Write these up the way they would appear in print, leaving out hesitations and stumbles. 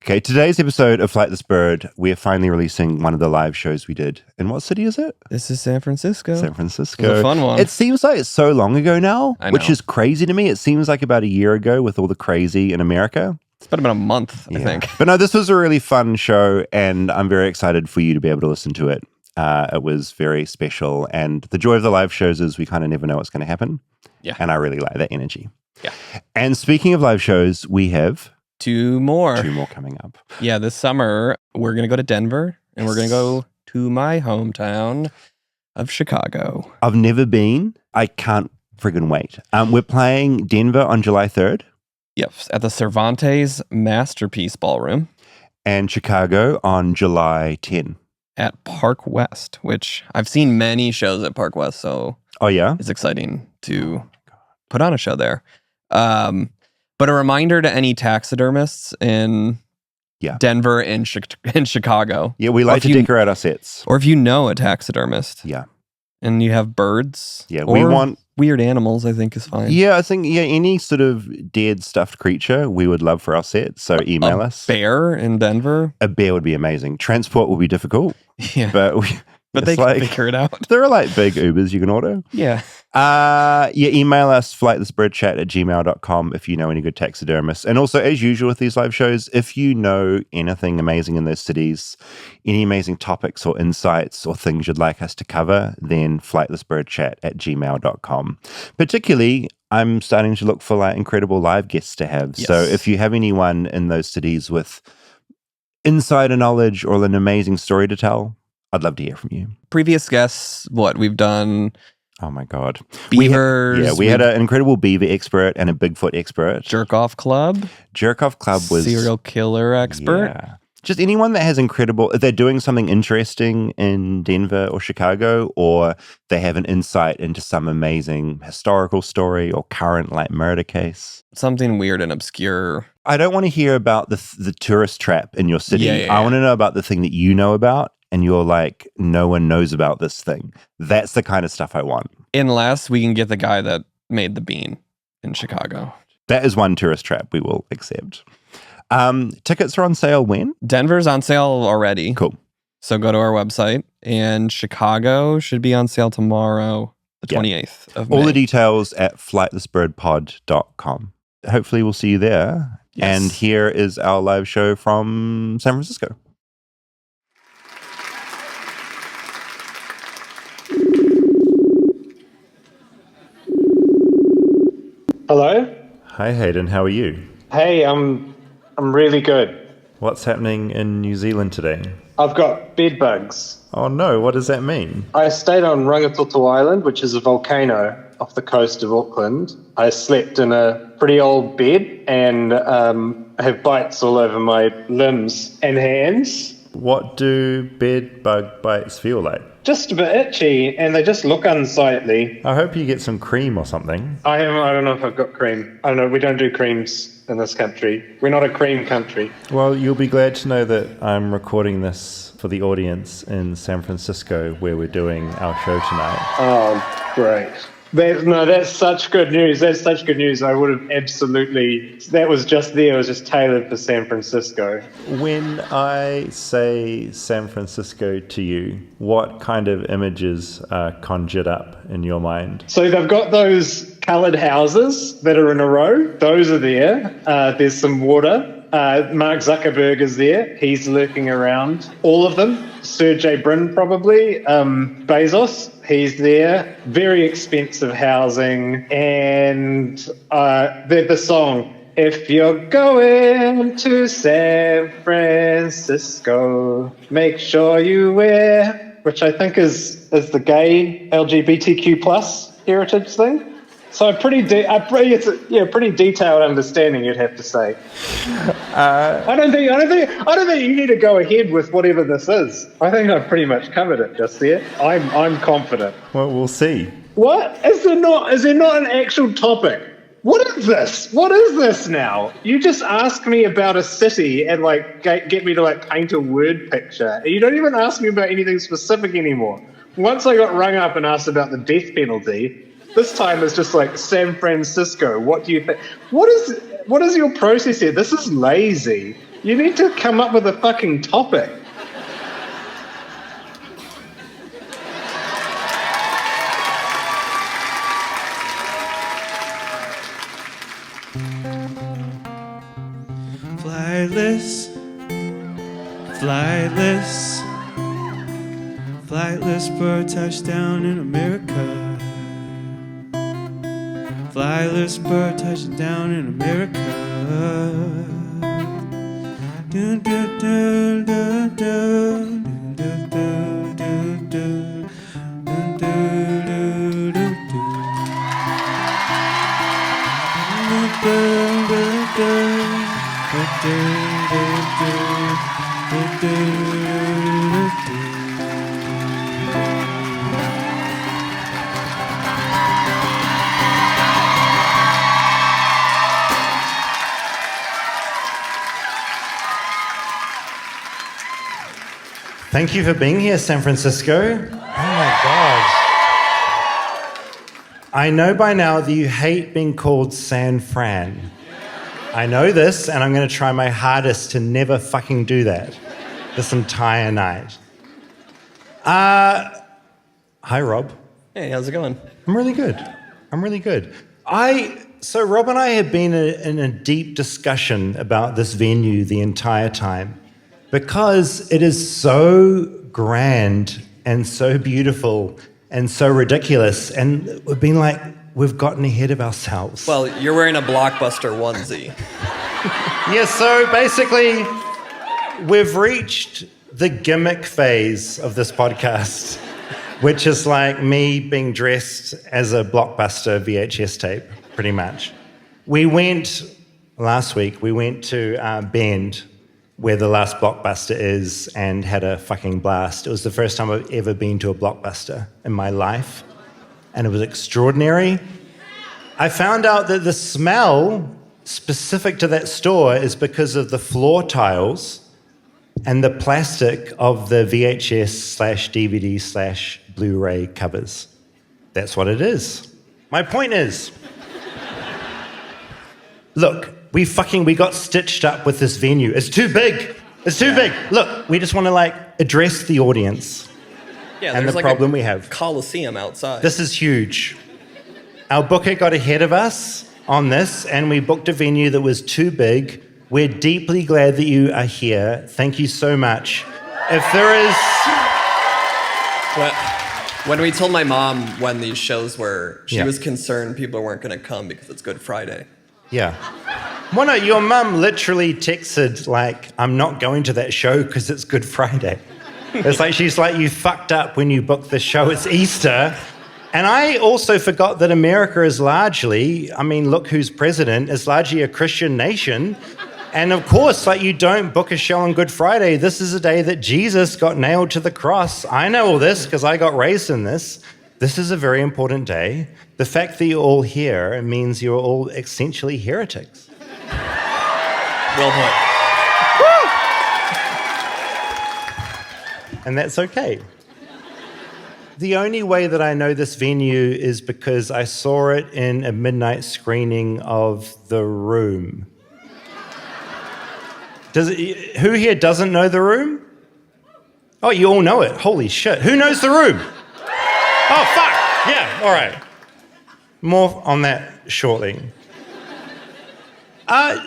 Okay, today's episode of Flightless Bird, we are finally releasing one of the live shows we did. In what city is it? This is San Francisco. San Francisco. It was a fun one. It seems like it's so long ago now, I know. which is crazy to me. It seems like about a year ago with all the crazy in America. It's been about a month, I think. But no, this was a really fun show, and I'm very excited for you to be able to listen to it. It was very special, and the joy of the live shows is we kind of never know what's going to happen. Yeah. And I really like that energy. Yeah. And speaking of live shows, we have Two more coming up. Yeah, this summer we're going to go to Denver and we're going to go to my hometown of Chicago. I've never been. I can't friggin' wait. We're playing Denver on July 3rd. Yep, at the Cervantes Masterpiece Ballroom. And Chicago on July 10. At Park West, which I've seen many shows at Park West, so oh yeah, it's exciting to put on a show there. But a reminder to any taxidermists in Denver and Chicago. Yeah, we like to decorate our sets. Or if you know a taxidermist. Yeah. And you have birds. Yeah, we want weird animals, I think is fine. Yeah, I think any sort of dead stuffed creature we would love for our set. So email us. Bear in Denver. A bear would be amazing. Transport will be difficult. Yeah. But they can figure it out. There are like big Ubers you can order. Yeah. Email us flightlessbirdchat@gmail.com if you know any good taxidermists. And also, as usual with these live shows, if you know anything amazing in those cities, any amazing topics or insights or things you'd like us to cover, then flightlessbirdchat@gmail.com. Particularly, I'm starting to look for like incredible live guests to have. Yes. So if you have anyone in those cities with insider knowledge or an amazing story to tell, I'd love to hear from you. Previous guests, we've done. Oh my God. Beavers. We had an incredible beaver expert and a Bigfoot expert. Jerk-off Club. Jerk-off Club was... serial killer expert. Yeah. Just anyone that has incredible... If they're doing something interesting in Denver or Chicago, or they have an insight into some amazing historical story or current like murder case. Something weird and obscure. I don't want to hear about the tourist trap in your city. Yeah. I want to know about the thing that you know about. And you're like, no one knows about this thing. That's the kind of stuff I want. Unless we can get the guy that made the bean in Chicago. That is one tourist trap we will accept. Tickets are on sale when? Denver's on sale already. Cool. So go to our website. And Chicago should be on sale tomorrow, the 28th of May. All the details at flightlessbirdpod.com. Hopefully we'll see you there. Yes. And here is our live show from San Francisco. Hello? Hi Hayden, how are you? Hey, I'm really good. What's happening in New Zealand today? I've got bed bugs. Oh no, what does that mean? I stayed on Rangitoto Island, which is a volcano off the coast of Auckland. I slept in a pretty old bed and I have bites all over my limbs and hands. What do bed bug bites feel like? Just a bit itchy, and they just look unsightly. I hope you get some cream or something. I don't know if I've got cream. I don't know, we don't do creams in this country. We're not a cream country. Well, you'll be glad to know that I'm recording this for the audience in San Francisco, where we're doing our show tonight. Oh, great. That's such good news. That's such good news. I would have absolutely... That was just there. It was just tailored for San Francisco. When I say San Francisco to you, what kind of images are conjured up in your mind? So they've got those coloured houses that are in a row. Those are there. There's some water. Mark Zuckerberg is there. He's lurking around. All of them. Sergey Brin probably. Bezos, he's there. Very expensive housing. And the song, if you're going to San Francisco, make sure you wear, which I think is the gay LGBTQ plus heritage thing. So pretty detailed understanding, you'd have to say. I don't think you need to go ahead with whatever this is. I think I've pretty much covered it just there. I'm confident. Well, we'll see. What is there not? Is there not an actual topic? What is this? What is this now? You just ask me about a city and get me to paint a word picture. You don't even ask me about anything specific anymore. Once I got rung up and asked about the death penalty. This time it's just San Francisco. What do you think? What is your process here? This is lazy. You need to come up with a fucking topic. Flightless, flightless, flightless bird touchdown in America. Flightless bird touching down in America. Do, do, do, do, do, do, do, do, do, do, do, do, do. Thank you for being here, San Francisco. Oh my God. I know by now that you hate being called San Fran. I know this, and I'm going to try my hardest to never fucking do that this entire night. Hi, Rob. Hey, how's it going? I'm really good. So Rob and I have been in a deep discussion about this venue the entire time because it is so grand and so beautiful and so ridiculous, and we've been like, we've gotten ahead of ourselves. Well, you're wearing a Blockbuster onesie. Yeah, so basically, we've reached the gimmick phase of this podcast, which is like me being dressed as a Blockbuster VHS tape, pretty much. Last week, we went to Bend, where the last Blockbuster is, and had a fucking blast. It was the first time I've ever been to a Blockbuster in my life, and it was extraordinary. I found out that the smell specific to that store is because of the floor tiles and the plastic of the VHS/DVD/Blu-ray covers. That's what it is. My point is, look, we got stitched up with this venue. It's too big. Big. Look, we just want to address the audience and the problem we have. Coliseum outside. This is huge. Our booker got ahead of us on this, and we booked a venue that was too big. We're deeply glad that you are here. Thank you so much. If there is... When we told my mom when these shows were, she was concerned people weren't going to come because it's Good Friday. Yeah. Well, no, your mum literally texted, I'm not going to that show because it's Good Friday. It's she's like, you fucked up when you booked the show. It's Easter. And I also forgot that America is largely, look who's president, is largely a Christian nation. And of course, you don't book a show on Good Friday. This is a day that Jesus got nailed to the cross. I know all this because I got raised in this. This is a very important day. The fact that you're all here means you're all essentially heretics. Well put. And that's okay. The only way that I know this venue is because I saw it in a midnight screening of The Room. Who here doesn't know The Room? Oh, you all know it. Holy shit. Who knows The Room? Oh, fuck. Yeah, all right. More on that shortly.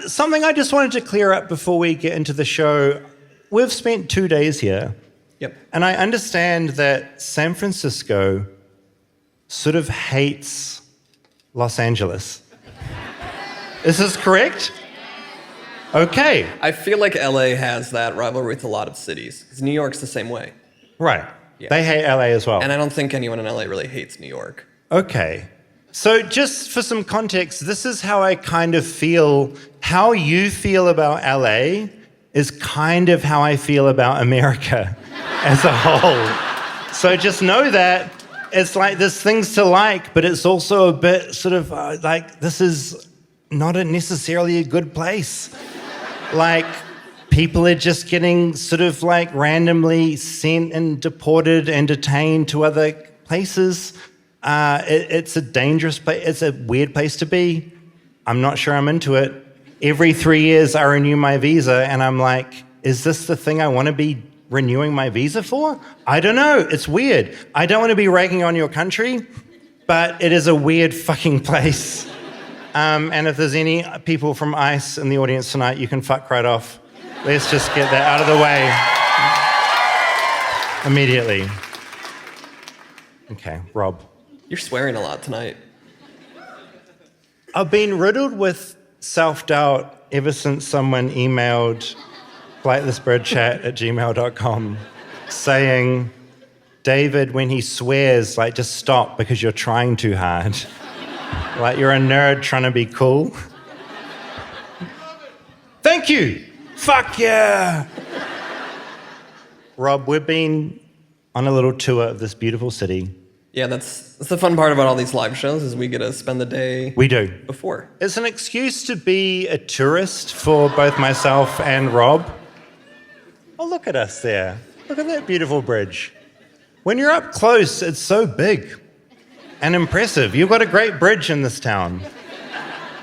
Something I just wanted to clear up before we get into the show. We've spent 2 days here. Yep. And I understand that San Francisco sort of hates Los Angeles. Is this correct? Okay. I feel like LA has that rivalry with a lot of cities. Because New York's the same way. Right. Yeah. They hate LA as well. And I don't think anyone in LA really hates New York. Okay. So just for some context, this is how I kind of feel. How you feel about LA is kind of how I feel about America as a whole. So just know that it's there's things to like, but it's also a bit sort of this is not necessarily a good place. People are just getting sort of randomly sent and deported and detained to other places. It's a dangerous place. It's a weird place to be. I'm not sure I'm into it. every 3 years I renew my visa, and I'm like, is this the thing I want to be renewing my visa for? I don't know. It's weird. I don't want to be ragging on your country, but it is a weird fucking place. And if there's any people from ICE in the audience tonight, you can fuck right off. Let's just get that out of the way immediately. Okay, Rob. You're swearing a lot tonight. I've been riddled with self-doubt ever since someone emailed flightlessbirdchat@gmail.com saying, David, when he swears, like, just stop because you're trying too hard. Like, you're a nerd trying to be cool. Thank you. Fuck yeah. Rob, we've been on a little tour of this beautiful city. Yeah, that's the fun part about all these live shows is we get to spend the day We do. before. It's an excuse to be a tourist for both myself and Rob. Oh, look at us there. Look at that beautiful bridge. When you're up close, it's so big and impressive. You've got a great bridge in this town.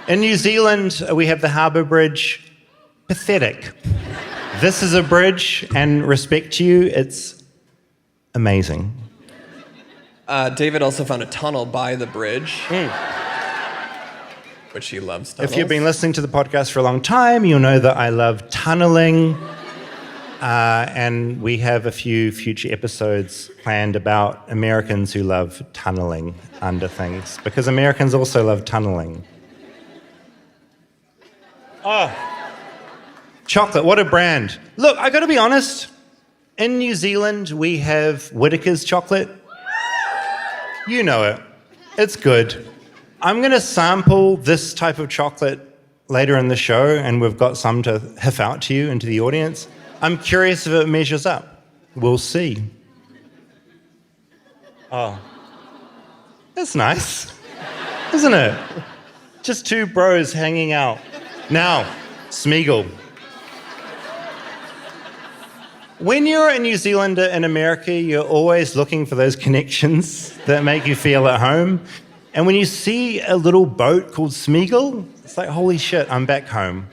In New Zealand, we have the Harbour Bridge. Pathetic. This is a bridge, and respect to you, it's amazing. David also found a tunnel by the bridge, which he loves tunnels. If you've been listening to the podcast for a long time, you'll know that I love tunneling. And we have a few future episodes planned about Americans who love tunneling under things, because Americans also love tunneling. Oh, chocolate, what a brand. Look, I gotta be honest, in New Zealand, we have Whittaker's chocolate. You know it. It's good. I'm gonna sample this type of chocolate later in the show, and we've got some to hiff out to you and to the audience. I'm curious if it measures up. We'll see. Oh. That's nice, isn't it? Just two bros hanging out. Now, Smeagol. When you're a New Zealander in America, you're always looking for those connections that make you feel at home. And when you see a little boat called Smeagol, it's like, holy shit, I'm back home.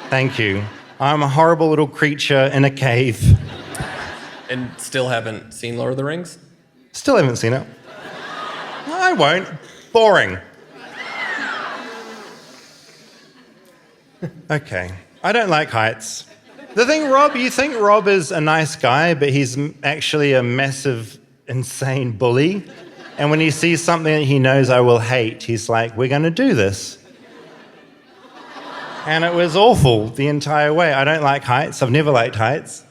Thank you. I'm a horrible little creature in a cave. And still haven't seen Lord of the Rings? Still haven't seen it. I won't. Boring. Okay. I don't like heights. The thing, Rob, you think Rob is a nice guy, but he's actually a massive, insane bully. And when he sees something that he knows I will hate, he's like, we're going to do this. And it was awful the entire way. I don't like heights. I've never liked heights.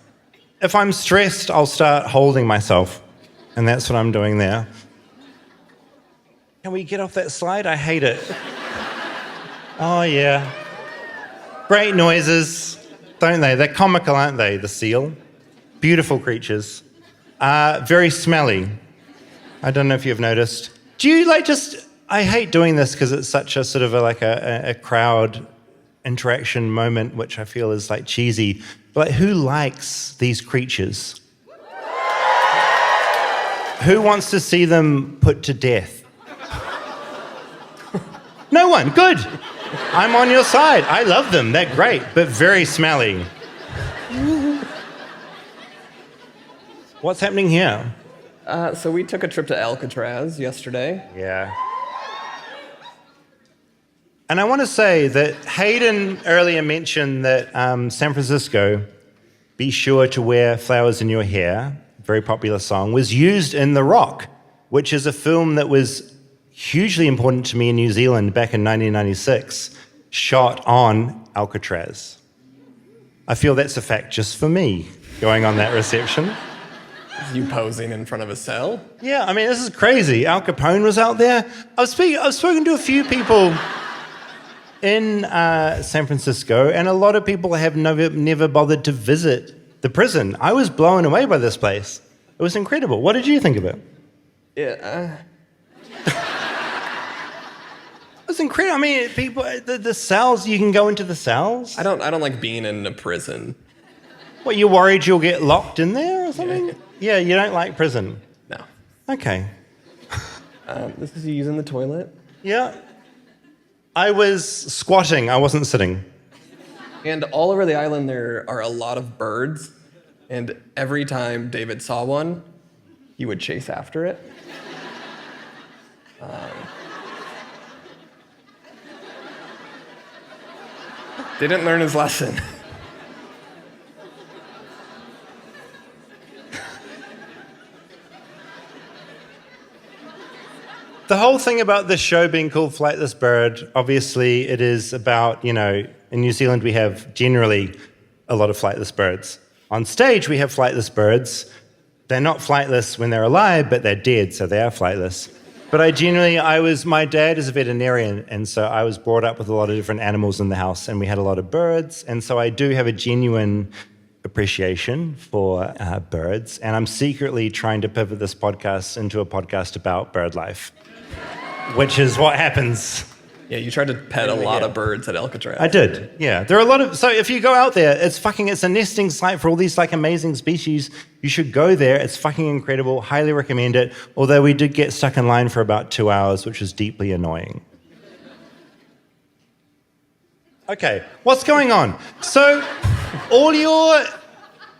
If I'm stressed, I'll start holding myself. And that's what I'm doing there. Can we get off that slide? I hate it. Oh, yeah. Great noises, don't they? They're comical, aren't they, the seal? Beautiful creatures. Very smelly. I don't know if you've noticed. Do you I hate doing this because it's such a sort of a crowd interaction moment, which I feel is like cheesy. But who likes these creatures? Who wants to see them put to death? No one. Good. I'm on your side. I love them. They're great, but very smelly. What's happening here? So we took a trip to Alcatraz yesterday. Yeah. And I want to say that Hayden earlier mentioned that San Francisco, Be Sure to Wear Flowers in Your Hair, very popular song, was used in The Rock, which is a film that was hugely important to me in New Zealand back in 1996, shot on Alcatraz. I feel that's a fact just for me, going on that reception. You posing in front of a cell? Yeah, I mean, this is crazy. Al Capone was out there. I've spoken to a few people in San Francisco, and a lot of people have never bothered to visit the prison. I was blown away by this place. It was incredible. What did you think of it? Yeah. It was incredible. I mean, people, the cells, you can go into the cells. I don't like being in a prison. What, you're worried you'll get locked in there or something? Yeah, you don't like prison? No. Okay. This is you using the toilet? Yeah. I was squatting. I wasn't sitting. And all over the island, there are a lot of birds. And every time David saw one, he would chase after it. Didn't learn his lesson. The whole thing about this show being called Flightless Bird, obviously it is about, in New Zealand we have generally a lot of flightless birds. On stage we have flightless birds. They're not flightless when they're alive, but they're dead, so they are flightless. But my dad is a veterinarian, and so I was brought up with a lot of different animals in the house, and we had a lot of birds, and so I do have a genuine appreciation for birds, and I'm secretly trying to pivot this podcast into a podcast about bird life. Which is what happens. Yeah, you tried to pet a lot of birds at Alcatraz. I did, yeah. There are a lot of, so if you go out there, it's a nesting site for all these amazing species. You should go there. It's fucking incredible. Highly recommend it. Although we did get stuck in line for about 2 hours, which was deeply annoying. Okay, what's going on? So all your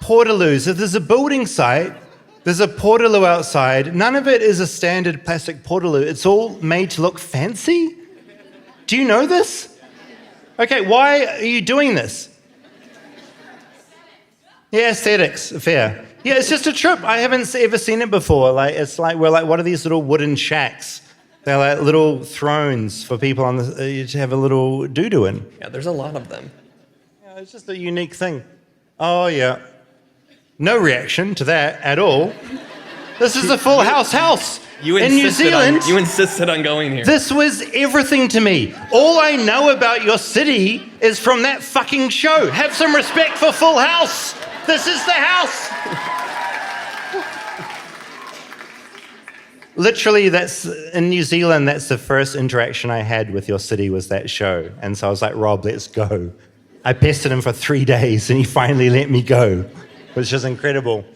portaloos, if there's a building site, there's a portaloo outside. None of it is a standard plastic portaloo. It's all made to look fancy. Do you know this? Okay, why are you doing this? Yeah, aesthetics, fair. Yeah, it's just a trip. I haven't ever seen it before. What are these little wooden shacks? They're like little thrones for people to have a little doo-doo in. Yeah, there's a lot of them. Yeah, it's just a unique thing. Oh, yeah. No reaction to that at all. This is a full house. In New Zealand, you insisted on going here. This was everything to me. All I know about your city is from that fucking show. Have some respect for Full House. This is the house. Literally, in New Zealand, that's the first interaction I had with your city was that show. And so I was like, Rob, let's go. I pestered him for 3 days and he finally let me go, which is incredible.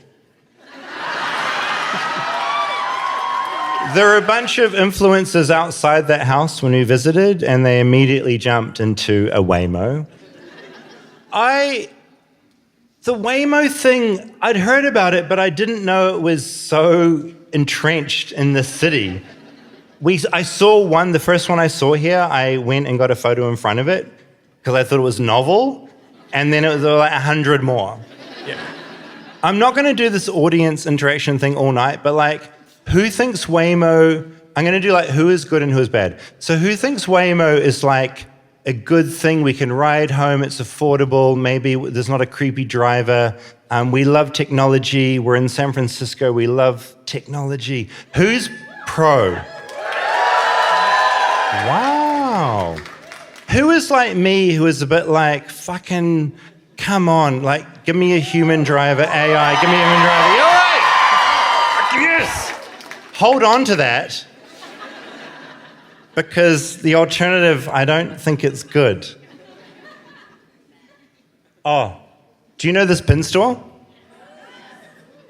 There are a bunch of influencers outside that house when we visited, and they immediately jumped into a Waymo. The Waymo thing, I'd heard about it, but I didn't know it was so entrenched in the city. I saw one, the first one I saw here, I went and got a photo in front of it because I thought it was novel, and then there were like 100 more. Yeah. I'm not going to do this audience interaction thing all night, but who thinks Waymo, I'm going to do who is good and who is bad. So who thinks Waymo is a good thing? We can ride home, it's affordable, maybe there's not a creepy driver. We love technology, we're in San Francisco, we love technology. Who's pro? Wow. Who is like me, who is a bit fucking, come on, give me a human driver, AI, give me a human driver. All right, yes. Hold on to that, because the alternative, I don't think it's good. Oh, do you know this pin store?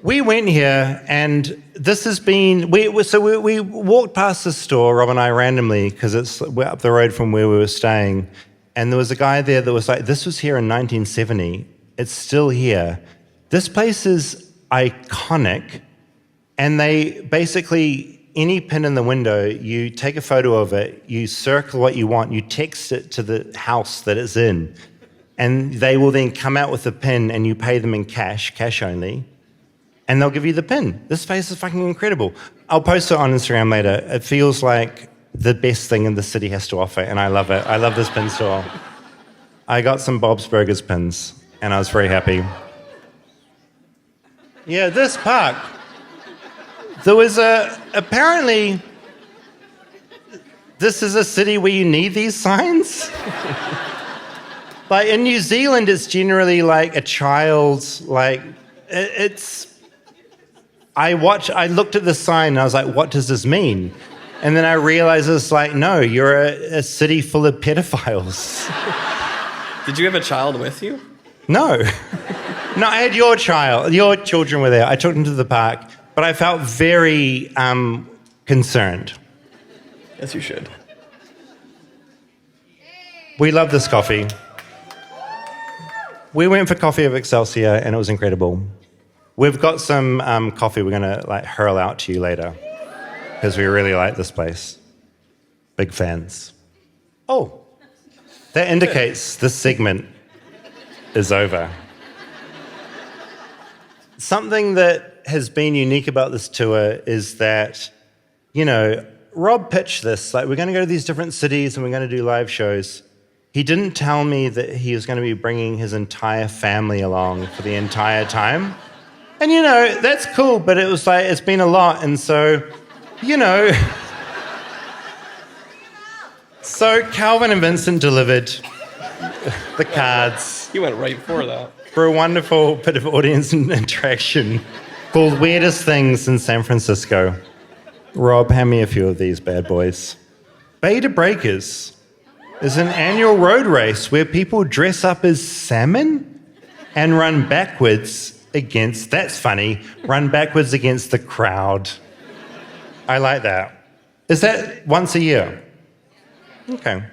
We went here, and this has been, we walked past the store, Rob and I, randomly, because we're up the road from where we were staying, and there was a guy there that was this was here in 1970, it's still here. This place is iconic. And they basically, any pin in the window, you take a photo of it, you circle what you want, you text it to the house that it's in, and they will then come out with the pin and you pay them in cash only, and they'll give you the pin. This place is fucking incredible. I'll post it on Instagram later. It feels like the best thing in the city has to offer, and I love it. I love this pin store. I got some Bob's Burgers pins, and I was very happy. Yeah, this park. There was apparently, this is a city where you need these signs. In New Zealand, it's generally a child's, I looked at the sign and I was like, what does this mean? And then I realized it's no, you're a city full of pedophiles. Did you have a child with you? No. No, I had your children were there. I took them to the park. But I felt very concerned. As you should. We love this coffee. We went for coffee of Excelsior, and it was incredible. We've got some coffee we're going to hurl out to you later because we really like this place. Big fans. Oh, that indicates this segment is over. Something that has been unique about this tour is that, Rob pitched this. We're going to go to these different cities and we're going to do live shows. He didn't tell me that he was going to be bringing his entire family along for the entire time. And, that's cool, but it was it's been a lot. And so, So Calvin and Vincent delivered the cards. You went right for that. For a wonderful bit of audience interaction called Weirdest Things in San Francisco. Rob, hand me a few of these bad boys. Beta Breakers is an annual road race where people dress up as salmon and run backwards against the crowd. I like that. Is that once a year? Okay.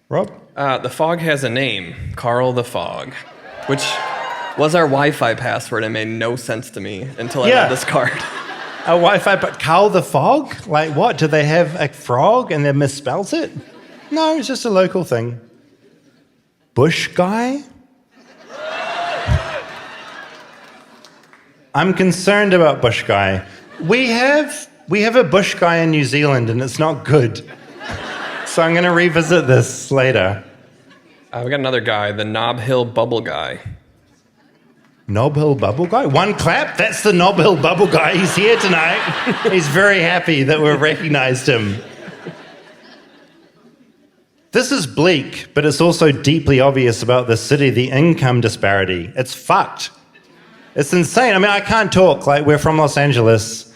Rob? The fog has a name, Carl the Fog, which was our Wi-Fi password and made no sense to me until I read this card. A Wi-Fi, but Carl the Fog? Like what? Do they have a frog and they misspells it? No, it's just a local thing. Bush Guy? I'm concerned about Bush Guy. We have a Bush Guy in New Zealand and it's not good. So I'm going to revisit this later. We got another guy, the Knob Hill Bubble Guy. Knob Hill Bubble Guy? One clap? That's the Knob Hill Bubble Guy. He's here tonight. He's very happy that we've recognized him. This is bleak, but it's also deeply obvious about this city, the income disparity. It's fucked. It's insane. I mean, I can't talk. We're from Los Angeles.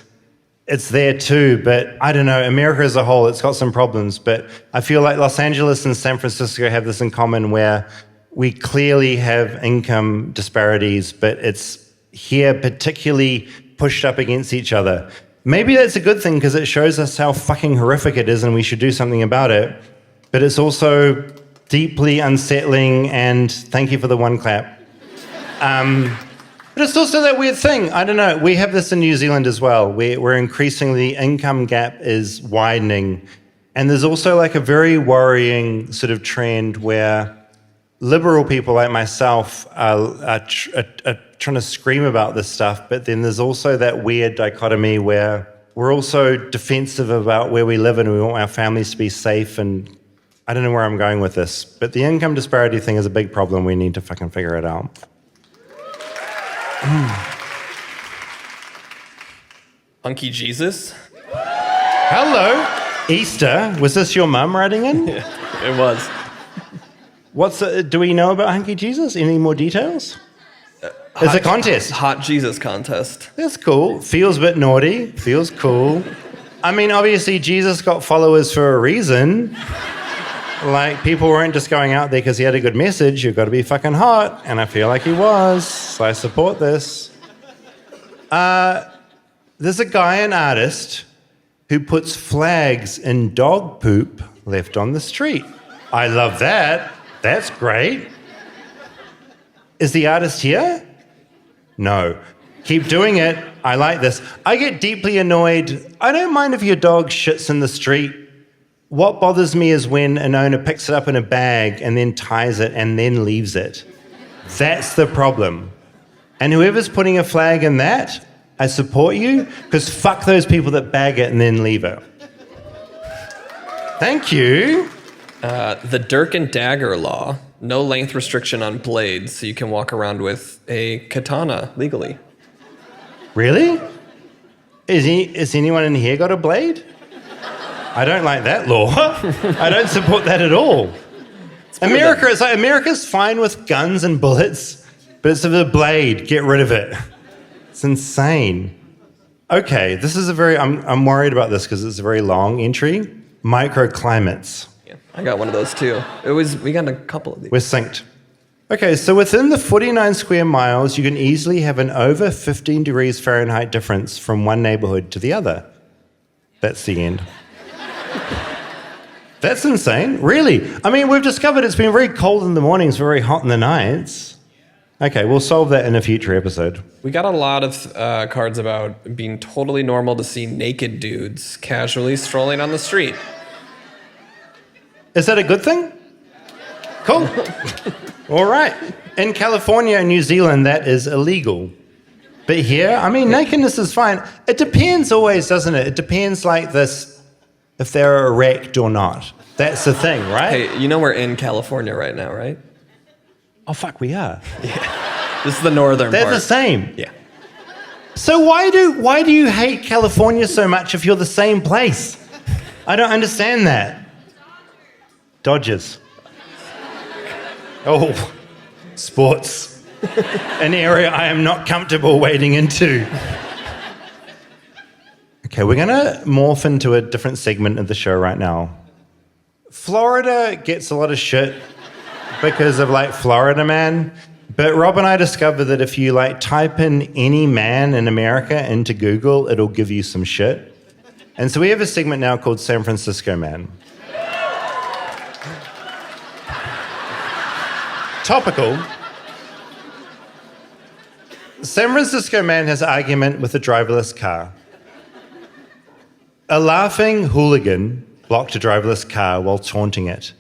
It's there too, but I don't know. America as a whole, it's got some problems, but I feel like Los Angeles and San Francisco have this in common where we clearly have income disparities, but it's here particularly pushed up against each other. Maybe that's a good thing because it shows us how fucking horrific it is and we should do something about it, but it's also deeply unsettling, and thank you for the one clap. But it's also that weird thing. I don't know. We have this in New Zealand as well. We're increasingly, the income gap is widening. And there's also a very worrying sort of trend where liberal people like myself are trying to scream about this stuff. But then there's also that weird dichotomy where we're also defensive about where we live and we want our families to be safe. And I don't know where I'm going with this. But the income disparity thing is a big problem. We need to fucking figure it out. Hunky Jesus. Hello. Easter. Was this your mum writing in? Yeah, it was. Do we know about Hunky Jesus? Any more details? It's a contest. Hot Jesus contest. That's cool. Feels a bit naughty. Feels cool. I mean, obviously, Jesus got followers for a reason. People weren't just going out there because he had a good message. You've got to be fucking hot. And I feel like he was. So I support this. There's a guy, an artist, who puts flags in dog poop left on the street. I love that. That's great. Is the artist here? No. Keep doing it. I like this. I get deeply annoyed. I don't mind if your dog shits in the street. What bothers me is when an owner picks it up in a bag and then ties it and then leaves it. That's the problem. And whoever's putting a flag in that, I support you, because fuck those people that bag it and then leave it. Thank you. The Dirk and Dagger law. No length restriction on blades, so you can walk around with a katana legally. Really? Is anyone in here got a blade? I don't like that law. I don't support that at all. America's fine with guns and bullets, but it's a blade. Get rid of it. It's insane. Okay, this is I'm worried about this because it's a very long entry. Microclimates. Yeah, I got one of those too. We got a couple of these. We're synced. Okay, so within the 49 square miles, you can easily have an over 15 degrees Fahrenheit difference from one neighborhood to the other. That's the end. That's insane. Really. I mean, we've discovered it's been very cold in the mornings, very hot in the nights. Okay, we'll solve that in a future episode. We got a lot of cards about being totally normal to see naked dudes casually strolling on the street. Is that a good thing? Cool. All right. In California and New Zealand, that is illegal. But here, I mean, nakedness is fine. It depends always, doesn't it? It depends like this, if they're erect or not. That's the thing, right? Hey, you know we're in California right now, right? Oh, fuck, we are. Yeah. This is the northern They're part. the same. Yeah. So why do you hate California so much if you're the same place? I don't understand that. Dodgers. Oh, sports. An area I am not comfortable wading into. Okay, we're going to morph into a different segment of the show right now. Florida gets a lot of shit because of like Florida Man, but Rob and I discovered that if you like type in any man in America into Google, it'll give you some shit. And so we have a segment now called San Francisco Man. Topical. San Francisco man has argument with a driverless car. A laughing hooligan blocked a driverless car while taunting it,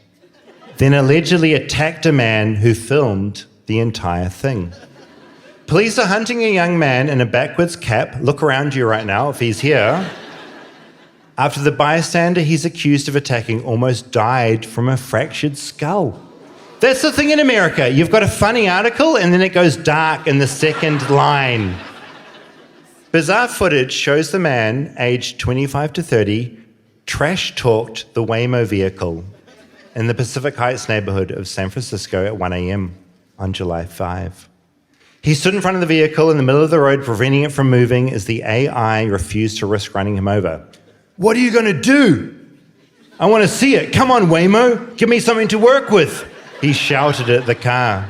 then allegedly attacked a man who filmed the entire thing. Police are hunting a young man in a backwards cap. Look around you right now if he's here. After the bystander he's accused of attacking almost died from a fractured skull. That's the thing in America. You've got a funny article and then it goes dark in the second line. Bizarre footage shows the man, aged 25 to 30, trash-talked the Waymo vehicle in the Pacific Heights neighborhood of San Francisco at 1 a.m. on July 5. He stood in front of the vehicle in the middle of the road, preventing it from moving as the AI refused to risk running him over. What are you going to do? I want to see it. Come on, Waymo. Give me something to work with. He shouted at the car.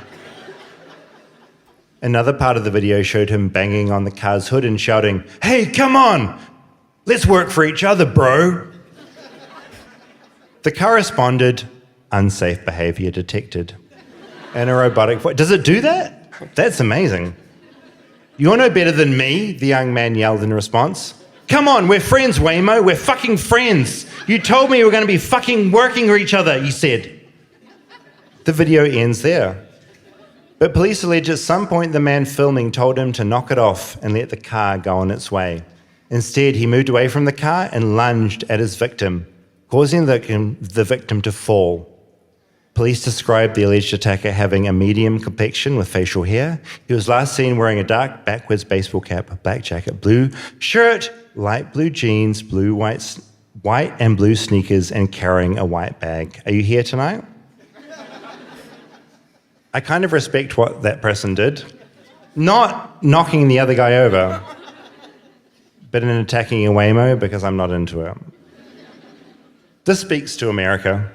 Another part of the video showed him banging on the car's hood and shouting, "Hey, come on! Let's work for each other, bro!" The car responded, "Unsafe behavior detected." And a robotic voice. Does it do that? That's amazing. "You're no better than me," the young man yelled in response. "Come on, we're friends, Waymo. We're fucking friends. You told me we were going to be fucking working for each other," he said. The video ends there. But police allege at some point the man filming told him to knock it off and let the car go on its way. Instead, he moved away from the car and lunged at his victim, causing the victim to fall. Police described the alleged attacker having a medium complexion with facial hair. He was last seen wearing a dark backwards baseball cap, a black jacket, blue shirt, light blue jeans, white and blue sneakers, and carrying a white bag. Are you here tonight? I kind of respect what that person did. Not knocking the other guy over, but in attacking a Waymo because I'm not into it. This speaks to America.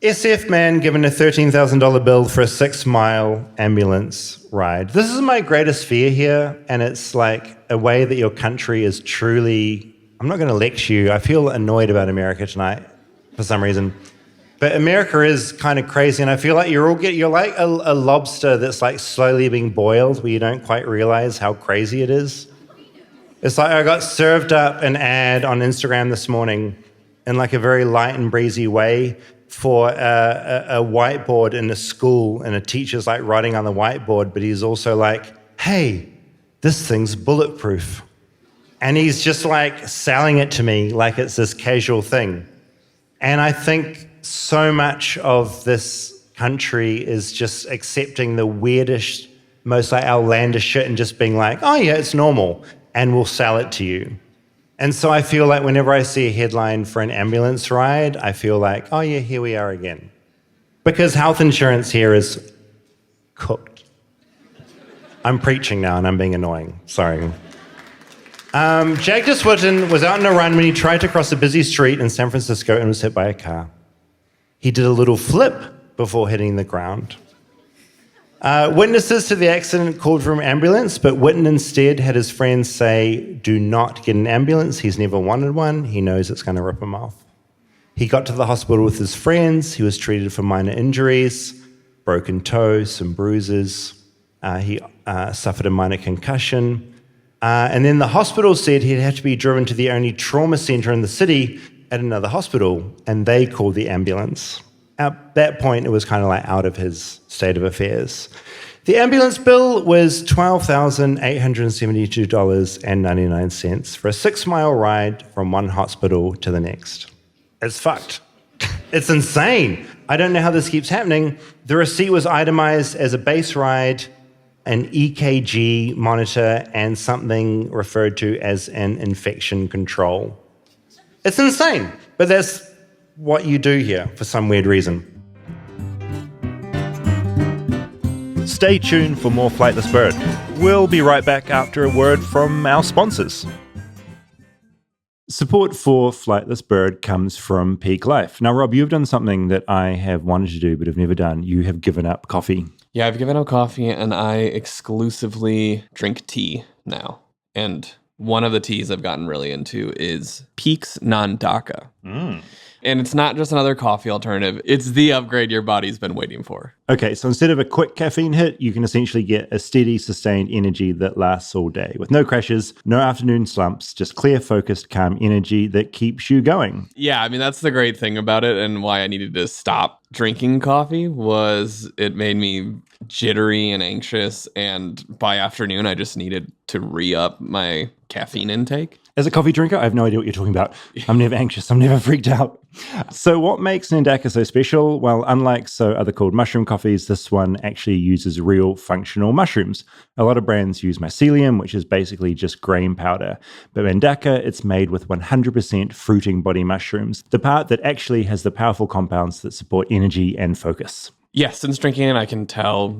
SF man given a $13,000 bill for a 6-mile ambulance ride. This is my greatest fear here, and it's like a way that your country is truly... I'm not going to lecture you. I feel annoyed about America tonight for some reason. But America is kind of crazy, and I feel like you're like a lobster that's like slowly being boiled where you don't quite realize how crazy it is. It's like I got served up an ad on Instagram this morning in like a very light and breezy way for a whiteboard in a school, and a teacher's like writing on the whiteboard, but he's also like, "Hey, this thing's bulletproof." And he's just like selling it to me like it's this casual thing. And I think so much of this country is just accepting the weirdest, most like outlandish shit and just being like, "Oh yeah, it's normal," and we'll sell it to you. And so I feel like whenever I see a headline for an ambulance ride, I feel like, oh yeah, here we are again. Because health insurance here is cooked. I'm preaching now and I'm being annoying. Sorry. Jack DeSwitten was out on a run when he tried to cross a busy street in San Francisco and was hit by a car. He did a little flip before hitting the ground. Witnesses to the accident called for an ambulance, but Witten instead had his friends say, "Do not get an ambulance. He's never wanted one. He knows it's going to rip him off." He got to the hospital with his friends. He was treated for minor injuries, broken toe, some bruises. He suffered a minor concussion. And then the hospital said he'd have to be driven to the only trauma center in the city at another hospital, and they called the ambulance. At that point, it was kind of like out of his state of affairs. The ambulance bill was $12,872.99 for a 6-mile ride from one hospital to the next. It's fucked. It's insane. I don't know how this keeps happening. The receipt was itemized as a base ride, an EKG monitor, and something referred to as an infection control. It's insane, but that's what you do here for some weird reason. Stay tuned for more Flightless Bird. We'll be right back after a word from our sponsors. Support for Flightless Bird comes from Peak Life. Now, Rob, you've done something that I have wanted to do but have never done. You have given up coffee. Yeah, I've given up coffee, and I exclusively drink tea now. And one of the teas I've gotten really into is Peak's Non-DACA. And it's not just another coffee alternative. It's the upgrade your body's been waiting for. Okay, so instead of a quick caffeine hit, you can essentially get a steady, sustained energy that lasts all day with no crashes, no afternoon slumps, just clear, focused, calm energy that keeps you going. Yeah, I mean, that's the great thing about it, and why I needed to stop drinking coffee was it made me jittery and anxious, and by afternoon, I just needed to re-up my caffeine intake. As a coffee drinker, I have no idea what you're talking about. I'm never anxious. I'm never freaked out. So what makes Non-DACA so special? Well, unlike other called mushroom coffees, this one actually uses real functional mushrooms. A lot of brands use mycelium, which is basically just grain powder. But Non-DACA, it's made with 100% fruiting body mushrooms, the part that actually has the powerful compounds that support energy and focus. Yeah, since drinking it, I can tell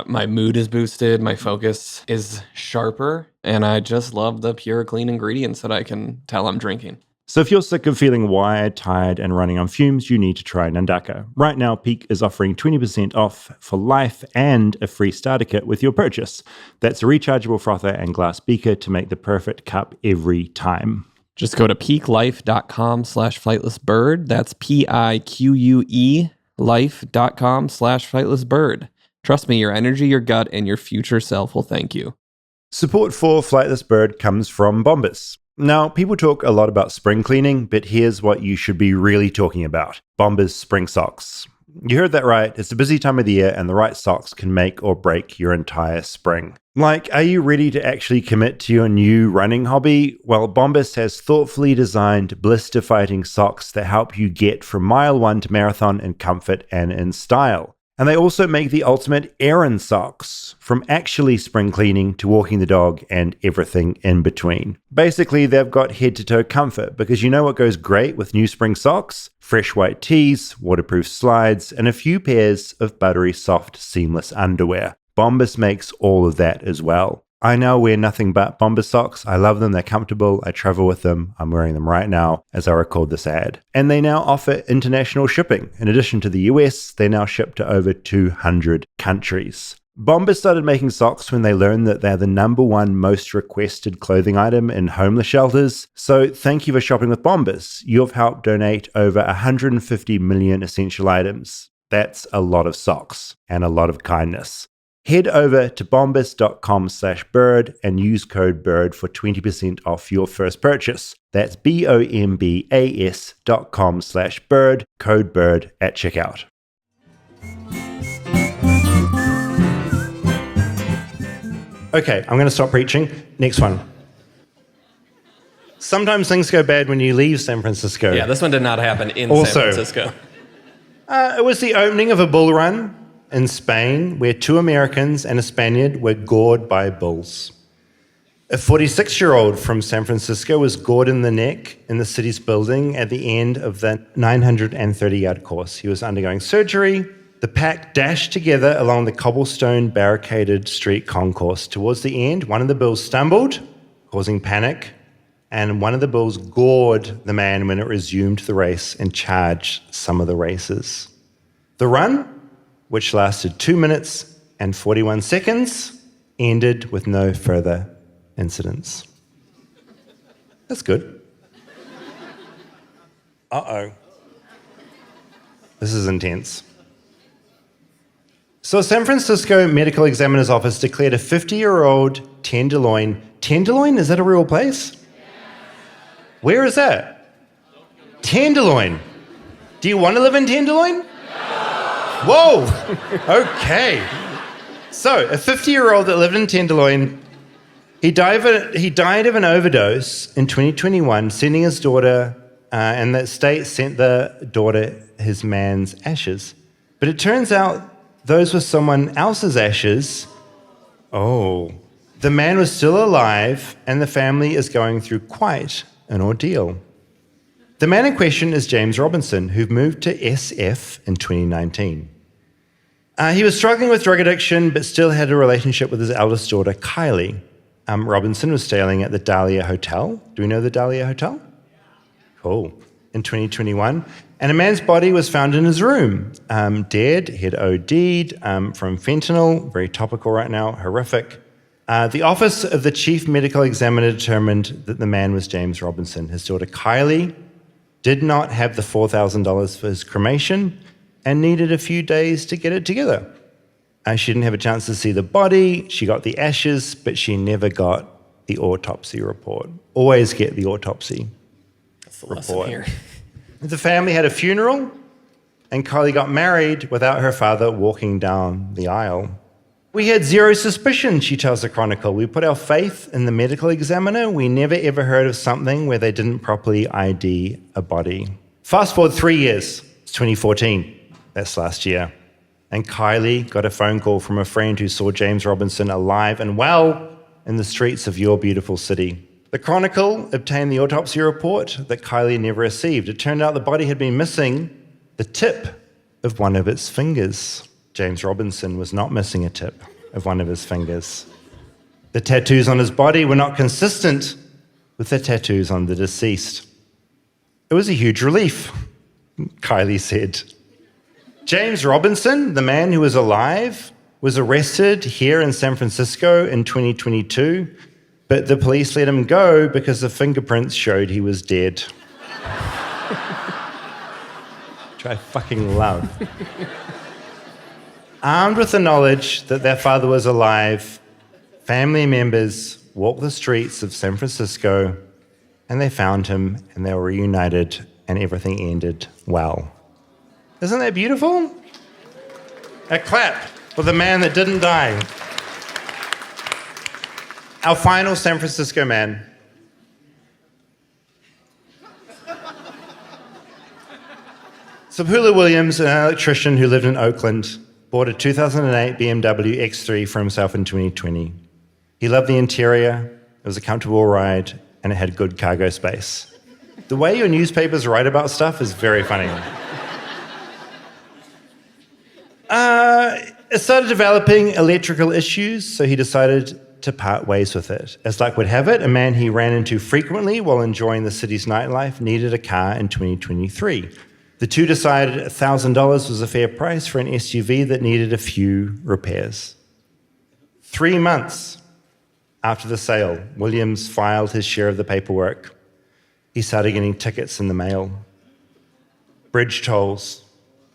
my mood is boosted, my focus is sharper, and I just love the pure, clean ingredients that I can tell I'm drinking. So if you're sick of feeling wired, tired, and running on fumes, you need to try Non-DACA. Right now, Peak is offering 20% off for life and a free starter kit with your purchase. That's a rechargeable frother and glass beaker to make the perfect cup every time. Just go to peaklife.com/flightlessbird. That's PIQUE life.com/flightlessbird. Trust me, your energy, your gut, and your future self will thank you. Support for Flightless Bird comes from Bombas. Now, people talk a lot about spring cleaning, but here's what you should be really talking about. Bombas spring socks. You heard that right. It's a busy time of the year, and the right socks can make or break your entire spring. Like, are you ready to actually commit to your new running hobby? Well, Bombas has thoughtfully designed blister-fighting socks that help you get from mile 1 to marathon in comfort and in style. And they also make the ultimate errand socks, from actually spring cleaning to walking the dog and everything in between. Basically, they've got head-to-toe comfort, because you know what goes great with new spring socks? Fresh white tees, waterproof slides, and a few pairs of buttery soft seamless underwear. Bombas makes all of that as well. I now wear nothing but Bombas socks. I love them. They're comfortable. I travel with them. I'm wearing them right now as I record this ad. And they now offer international shipping. In addition to the US, they now ship to over 200 countries. Bombas started making socks when they learned that they're the #1 most requested clothing item in homeless shelters. So thank you for shopping with Bombas. You've helped donate over 150 million essential items. That's a lot of socks and a lot of kindness. Head over to bombas.com/bird and use code BIRD for 20% off your first purchase. That's bombas.com/bird, code BIRD at checkout. Okay, I'm going to stop preaching. Next one. Sometimes things go bad when you leave San Francisco. Yeah, this one did not happen in San Francisco. It was the opening of a bull run in Spain, where 2 Americans and a Spaniard were gored by bulls. A 46-year-old from San Francisco was gored in the neck in the city's building at the end of the 930-yard course. He was undergoing surgery. The pack dashed together along the cobblestone barricaded street concourse. Towards the end, one of the bulls stumbled, causing panic, and one of the bulls gored the man when it resumed the race and charged some of the racers. The run, which lasted 2 minutes and 41 seconds, ended with no further incidents. That's good. Uh-oh. This is intense. So a San Francisco medical examiner's office declared a 50-year-old Tenderloin. Tenderloin, is that a real place? Where is that? Tenderloin. Do you want to live in Tenderloin? No. Whoa. Okay. So a 50-year-old that lived in Tenderloin, he died of an overdose in 2021, sending his daughter, and that state sent the daughter his man's ashes. But it turns out those were someone else's ashes. Oh. The man was still alive, and the family is going through quite an ordeal. The man in question is James Robinson, who moved to SF in 2019. He was struggling with drug addiction, but still had a relationship with his eldest daughter, Kylie. Robinson was staying at the Dahlia Hotel. Do we know the Dahlia Hotel? Cool. In 2021. And a man's body was found in his room. Dead, he'd OD'd from fentanyl, very topical right now, horrific. The office of the chief medical examiner determined that the man was James Robinson. His daughter Kylie did not have the $4,000 for his cremation and needed a few days to get it together. She didn't have a chance to see the body. She got the ashes, but she never got the autopsy report. Always get the autopsy report. Here. The family had a funeral, and Kylie got married without her father walking down the aisle. We had zero suspicion, she tells the Chronicle. We put our faith in the medical examiner. We never ever heard of something where they didn't properly ID a body. Fast forward 3 years, it's 2014. That's last year. And Kylie got a phone call from a friend who saw James Robinson alive and well in the streets of your beautiful city. The Chronicle obtained the autopsy report that Kylie never received. It turned out the body had been missing the tip of one of its fingers. James Robinson was not missing a tip of one of his fingers. The tattoos on his body were not consistent with the tattoos on the deceased. It was a huge relief, Kylie said. James Robinson, the man who was alive, was arrested here in San Francisco in 2022, but the police let him go because the fingerprints showed he was dead. Which I fucking love. Armed with the knowledge that their father was alive, family members walked the streets of San Francisco and they found him and they were reunited and everything ended well. Isn't that beautiful? A clap for the man that didn't die. Our final San Francisco man. Subhula Williams, an electrician who lived in Oakland, bought a 2008 BMW X3 for himself in 2020. He loved the interior, it was a comfortable ride, and it had good cargo space. The way your newspapers write about stuff is very funny. It started developing electrical issues, so he decided to part ways with it. As luck would have it, a man he ran into frequently while enjoying the city's nightlife needed a car in 2023. The two decided $1,000 was a fair price for an SUV that needed a few repairs. 3 months after the sale, Williams filed his share of the paperwork. He started getting tickets in the mail. Bridge tolls,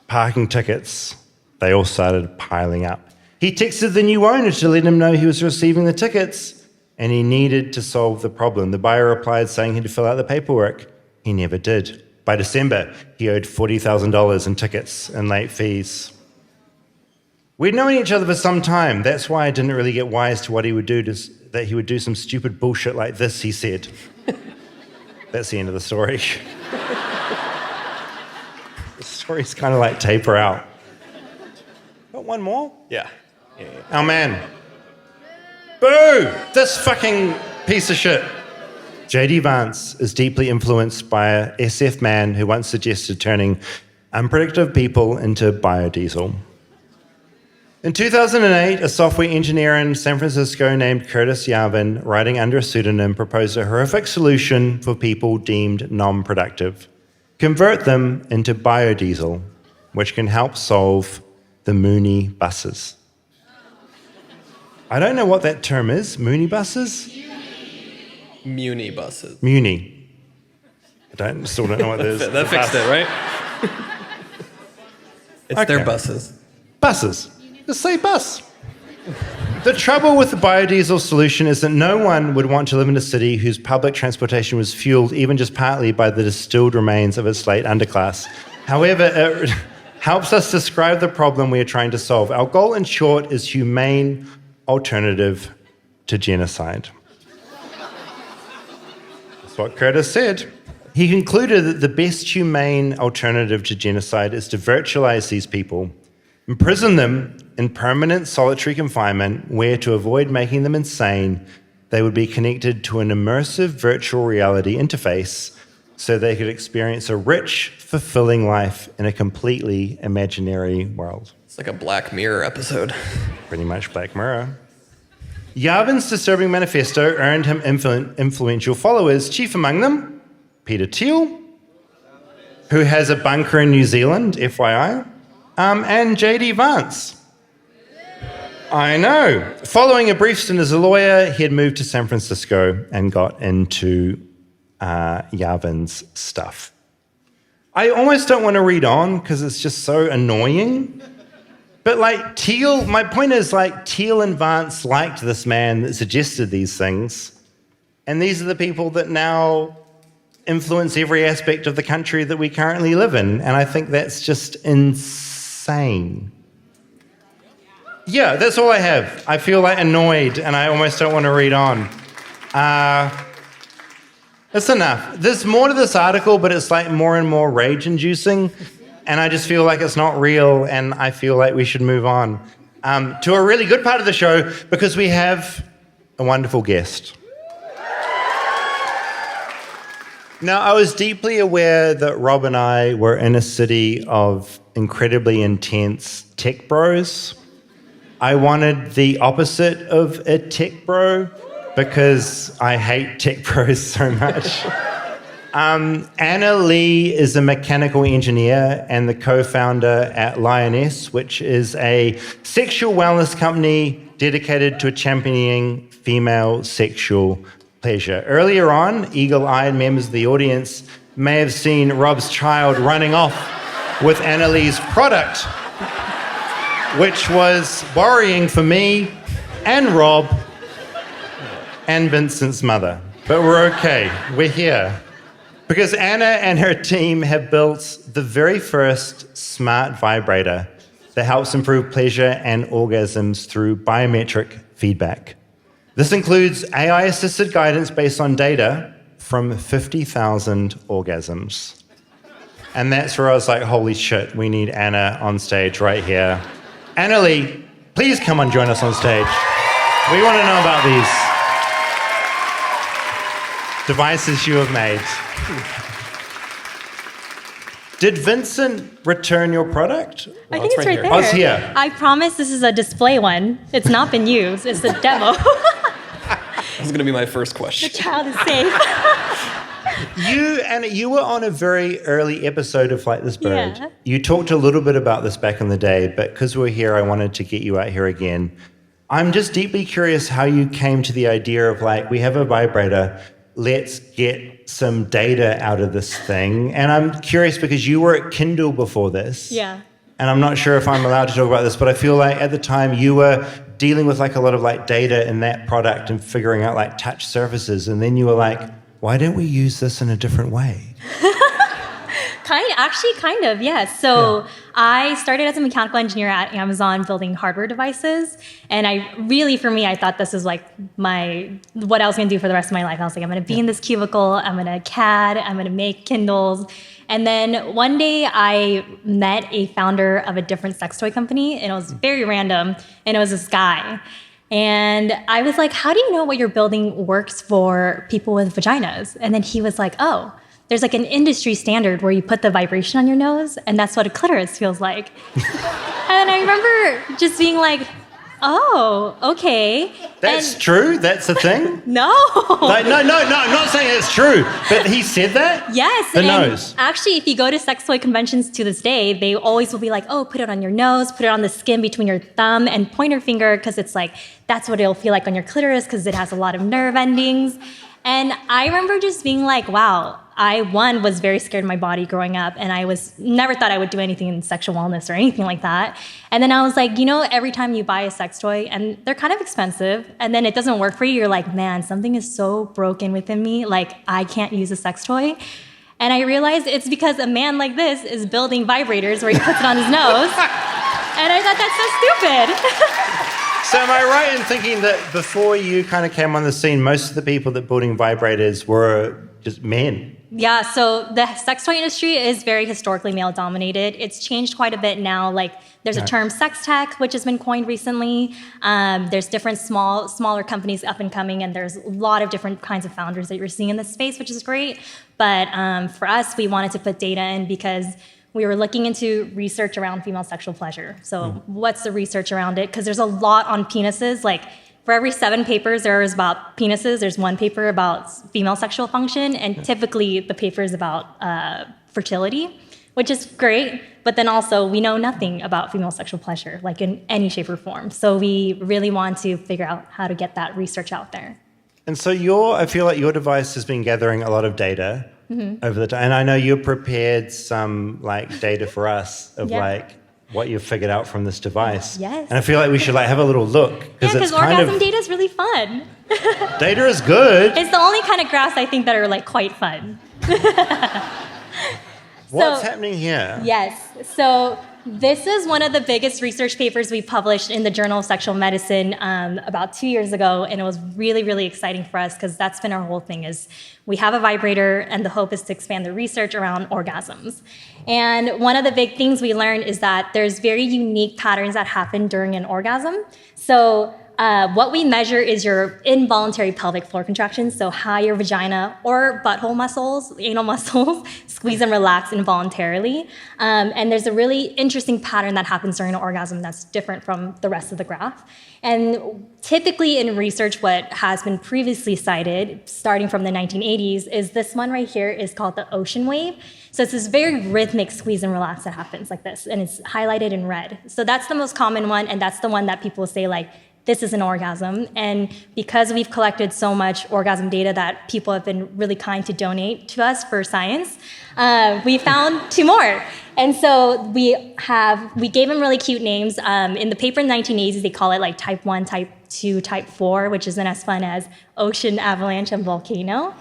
parking tickets, they all started piling up. He texted the new owner to let him know he was receiving the tickets and he needed to solve the problem. The buyer replied saying he had to fill out the paperwork. He never did. By December, he owed $40,000 in tickets and late fees. We'd known each other for some time. That's why I didn't really get wise to what he would do, that he would do some stupid bullshit like this, he said. That's the end of the story. The story's kind of like taper out. Got one more? Yeah. Our man. Boo! This fucking piece of shit. J.D. Vance is deeply influenced by a SF man who once suggested turning unpredictable people into biodiesel. In 2008, a software engineer in San Francisco named Curtis Yarvin, writing under a pseudonym, proposed a horrific solution for people deemed non-productive. Convert them into biodiesel, which can help solve the Mooney buses. I don't know what that term is. Mooney buses? Muni buses. Muni. Still don't know what that is. That fixed it, right? It's their buses. Buses. Just say bus. The trouble with the biodiesel solution is that no one would want to live in a city whose public transportation was fueled even just partly by the distilled remains of its late underclass. However, it helps us describe the problem we are trying to solve. Our goal, in short, is humane alternative to genocide. That's what Curtis said. He concluded that the best humane alternative to genocide is to virtualize these people, imprison them in permanent solitary confinement, where, to avoid making them insane, they would be connected to an immersive virtual reality interface so they could experience a rich, fulfilling life in a completely imaginary world. It's like a Black Mirror episode. Pretty much Black Mirror. Yavin's disturbing manifesto earned him influential followers, chief among them, Peter Thiel, who has a bunker in New Zealand, FYI, and J.D. Vance. I know. Following a brief stint as a lawyer, he had moved to San Francisco and got into Yavin's stuff. I almost don't want to read on because it's just so annoying. But like Thiel, my point is like Thiel and Vance liked this man that suggested these things. And these are the people that now influence every aspect of the country that we currently live in. And I think that's just insane. Yeah, that's all I have. I feel like annoyed and I almost don't want to read on. That's enough. There's more to this article, but it's like more and more rage-inducing. And I just feel like it's not real and I feel like we should move on to a really good part of the show because we have a wonderful guest. Now, I was deeply aware that Rob and I were in a city of incredibly intense tech bros. I wanted the opposite of a tech bro because I hate tech bros so much. Anna Lee is a mechanical engineer and the co-founder at Lioness, which is a sexual wellness company dedicated to championing female sexual pleasure. Earlier on, eagle-eyed members of the audience may have seen Rob's child running off with Anna Lee's product, which was worrying for me and Rob and Vincent's mother. But we're okay. We're here. Because Anna and her team have built the very first smart vibrator that helps improve pleasure and orgasms through biometric feedback. This includes AI-assisted guidance based on data from 50,000 orgasms. And that's where I was like, holy shit, we need Anna on stage right here. Anna Lee, please come and join us on stage. We want to know about these devices you have made. Did Vincent return your product? I think it's right there. Oh, it's here. I promise this is a display one. It's not been used. It's a demo. That's going to be my first question. The child is safe. You were on a very early episode of Flightless Bird. Yeah. You talked a little bit about this back in the day, but because we're here, I wanted to get you out here again. I'm just deeply curious how you came to the idea of like, we have a vibrator, let's get some data out of this thing. And I'm curious because you were at Kindle before this. Yeah. And I'm not sure if I'm allowed to talk about this, but I feel like at the time you were dealing with like a lot of like data in that product and figuring out like touch surfaces. And then you were like, why don't we use this in a different way? Kind of, yes. So I started as a mechanical engineer at Amazon building hardware devices. And for me, I thought this is like what I was going to do for the rest of my life. I was like, I'm going to be in this cubicle. I'm going to CAD. I'm going to make Kindles. And then one day I met a founder of a different sex toy company, and it was very random. And it was this guy. And I was like, how do you know what you're building works for people with vaginas? And then he was like, oh, there's like an industry standard where you put the vibration on your nose, and that's what a clitoris feels like. And I remember just being like, oh, okay. That's true? That's a thing? No. Like, no, I'm not saying it's true. But he said that? Yes. The and nose. Actually, if you go to sex toy conventions to this day, they always will be like, oh, put it on your nose, put it on the skin between your thumb and pointer finger, because it's like, that's what it'll feel like on your clitoris, because it has a lot of nerve endings. And I remember just being like, wow, I, one, was very scared of my body growing up, and I never thought I would do anything in sexual wellness or anything like that. And then I was like, every time you buy a sex toy, and they're kind of expensive, and then it doesn't work for you, you're like, man, something is so broken within me, like I can't use a sex toy. And I realized it's because a man like this is building vibrators where he puts it on his nose. And I thought, that's so stupid. So am I right in thinking that before you kind of came on the scene, most of the people that building vibrators were just men? Yeah, so the sex toy industry is very historically male-dominated. It's changed quite a bit now. Like, there's a term sex tech, which has been coined recently. There's different smaller companies up and coming, and there's a lot of different kinds of founders that you're seeing in this space, which is great. But for us, we wanted to put data in because we were looking into research around female sexual pleasure. So what's the research around it? Because there's a lot on penises. Like, for every 7 papers there is about penises, there's 1 paper about female sexual function, and typically the paper is about fertility, which is great, but then also we know nothing about female sexual pleasure, like in any shape or form. So we really want to figure out how to get that research out there. And so I feel like your device has been gathering a lot of data over the time, and I know you prepared some like data for us of like what you've figured out from this device. Yes. And I feel like we should like have a little look. Because orgasm data is really fun. Data is good. It's the only kind of graphs I think that are like quite fun. What's happening here? Yes. So this is one of the biggest research papers we published in the Journal of Sexual Medicine about 2 years ago, and it was really, really exciting for us because that's been our whole thing is we have a vibrator, and the hope is to expand the research around orgasms. And one of the big things we learned is that there's very unique patterns that happen during an orgasm. So what we measure is your involuntary pelvic floor contractions, so how your vagina or butthole muscles, anal muscles, squeeze and relax involuntarily. And there's a really interesting pattern that happens during an orgasm that's different from the rest of the graph. And typically in research, what has been previously cited, starting from the 1980s, is this one right here is called the ocean wave. So it's this very rhythmic squeeze and relax that happens like this, and it's highlighted in red. So that's the most common one, and that's the one that people say like, this is an orgasm. And because we've collected so much orgasm data that people have been really kind to donate to us for science, we found 2 more. And so we gave them really cute names. In the paper in the 1980s, they call it like type 1, type 2, type 4, which isn't as fun as ocean, avalanche, and volcano.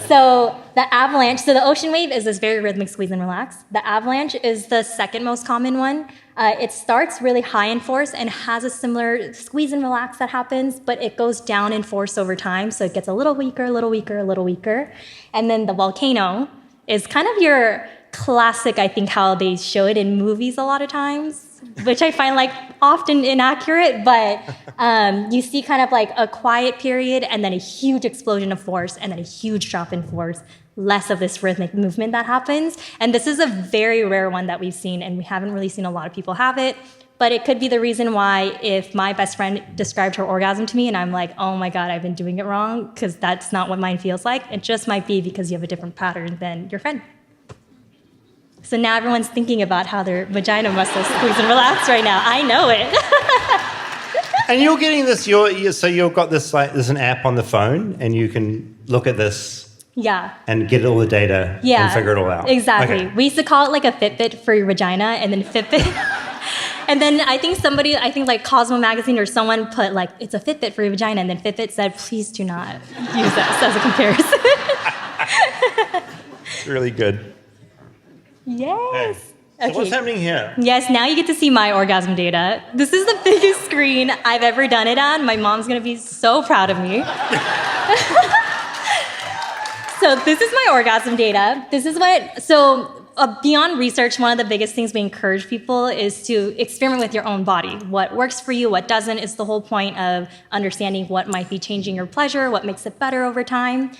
So the ocean wave is this very rhythmic squeeze and relax. The avalanche is the second most common one. It starts really high in force and has a similar squeeze and relax that happens, but it goes down in force over time. So it gets a little weaker, a little weaker, a little weaker. And then the volcano is kind of your classic, I think, how they show it in movies a lot of times, which I find like often inaccurate, but you see kind of like a quiet period and then a huge explosion of force and then a huge drop in force, less of this rhythmic movement that happens. And this is a very rare one that we've seen, and we haven't really seen a lot of people have it. But it could be the reason why if my best friend described her orgasm to me and I'm like, oh my God, I've been doing it wrong, because that's not what mine feels like. It just might be because you have a different pattern than your friend. So now everyone's thinking about how their vagina muscles squeeze and relax right now. I know it. And you're getting this, so you've got this, like, there's an app on the phone and you can look at this. Yeah. And get all the data and figure it all out. Exactly. Okay. We used to call it like a Fitbit for your vagina, and then Fitbit. And then I think like Cosmo Magazine or someone put like, it's a Fitbit for your vagina, and then Fitbit said, please do not use this as a comparison. Really good. Yes. So what's happening here? Yes, now you get to see my orgasm data. This is the biggest screen I've ever done it on. My mom's gonna be so proud of me. So this is my orgasm data. Beyond research, one of the biggest things we encourage people is to experiment with your own body. What works for you, what doesn't, is the whole point of understanding what might be changing your pleasure, what makes it better over time.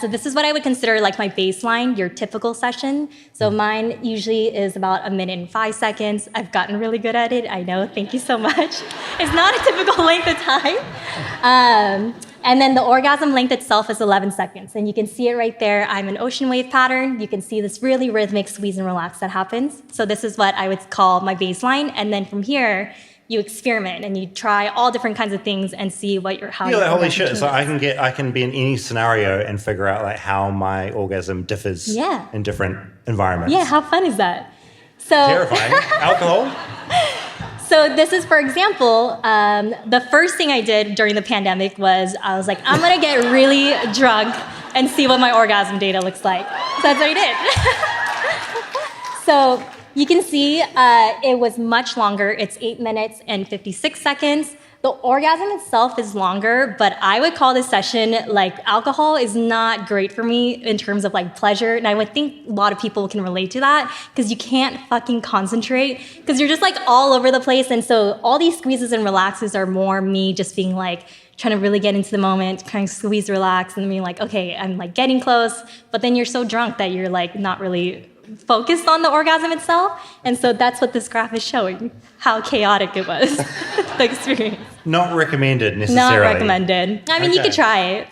So this is what I would consider like my baseline, your typical session. So mine usually is about 1 minute and 5 seconds. I've gotten really good at it, I know, thank you so much. It's not a typical length of time. And then the orgasm length itself is 11 seconds. And you can see it right there. I'm an ocean wave pattern. You can see this really rhythmic squeeze and relax that happens. So this is what I would call my baseline. And then from here, you experiment and you try all different kinds of things and see how You're your like, holy orgasm shit. So changes. I can be in any scenario and figure out like how my orgasm differs in different environments. Yeah, how fun is that? So Terrifying. Alcohol? So this is, for example, the first thing I did during the pandemic was I was like, I'm gonna get really drunk and see what my orgasm data looks like. So that's what I did. So you can see it was much longer. It's 8 minutes and 56 seconds. The orgasm itself is longer, but I would call this session like alcohol is not great for me in terms of like pleasure. And I would think a lot of people can relate to that because you can't fucking concentrate because you're just like all over the place. And so all these squeezes and relaxes are more me just being like, trying to really get into the moment, kind of squeeze, relax, and being like, okay, I'm like getting close. But then you're so drunk that you're like not really focused on the orgasm itself. And so that's what this graph is showing, how chaotic it was, the experience. Not recommended necessarily. Not recommended. I mean, you could try it.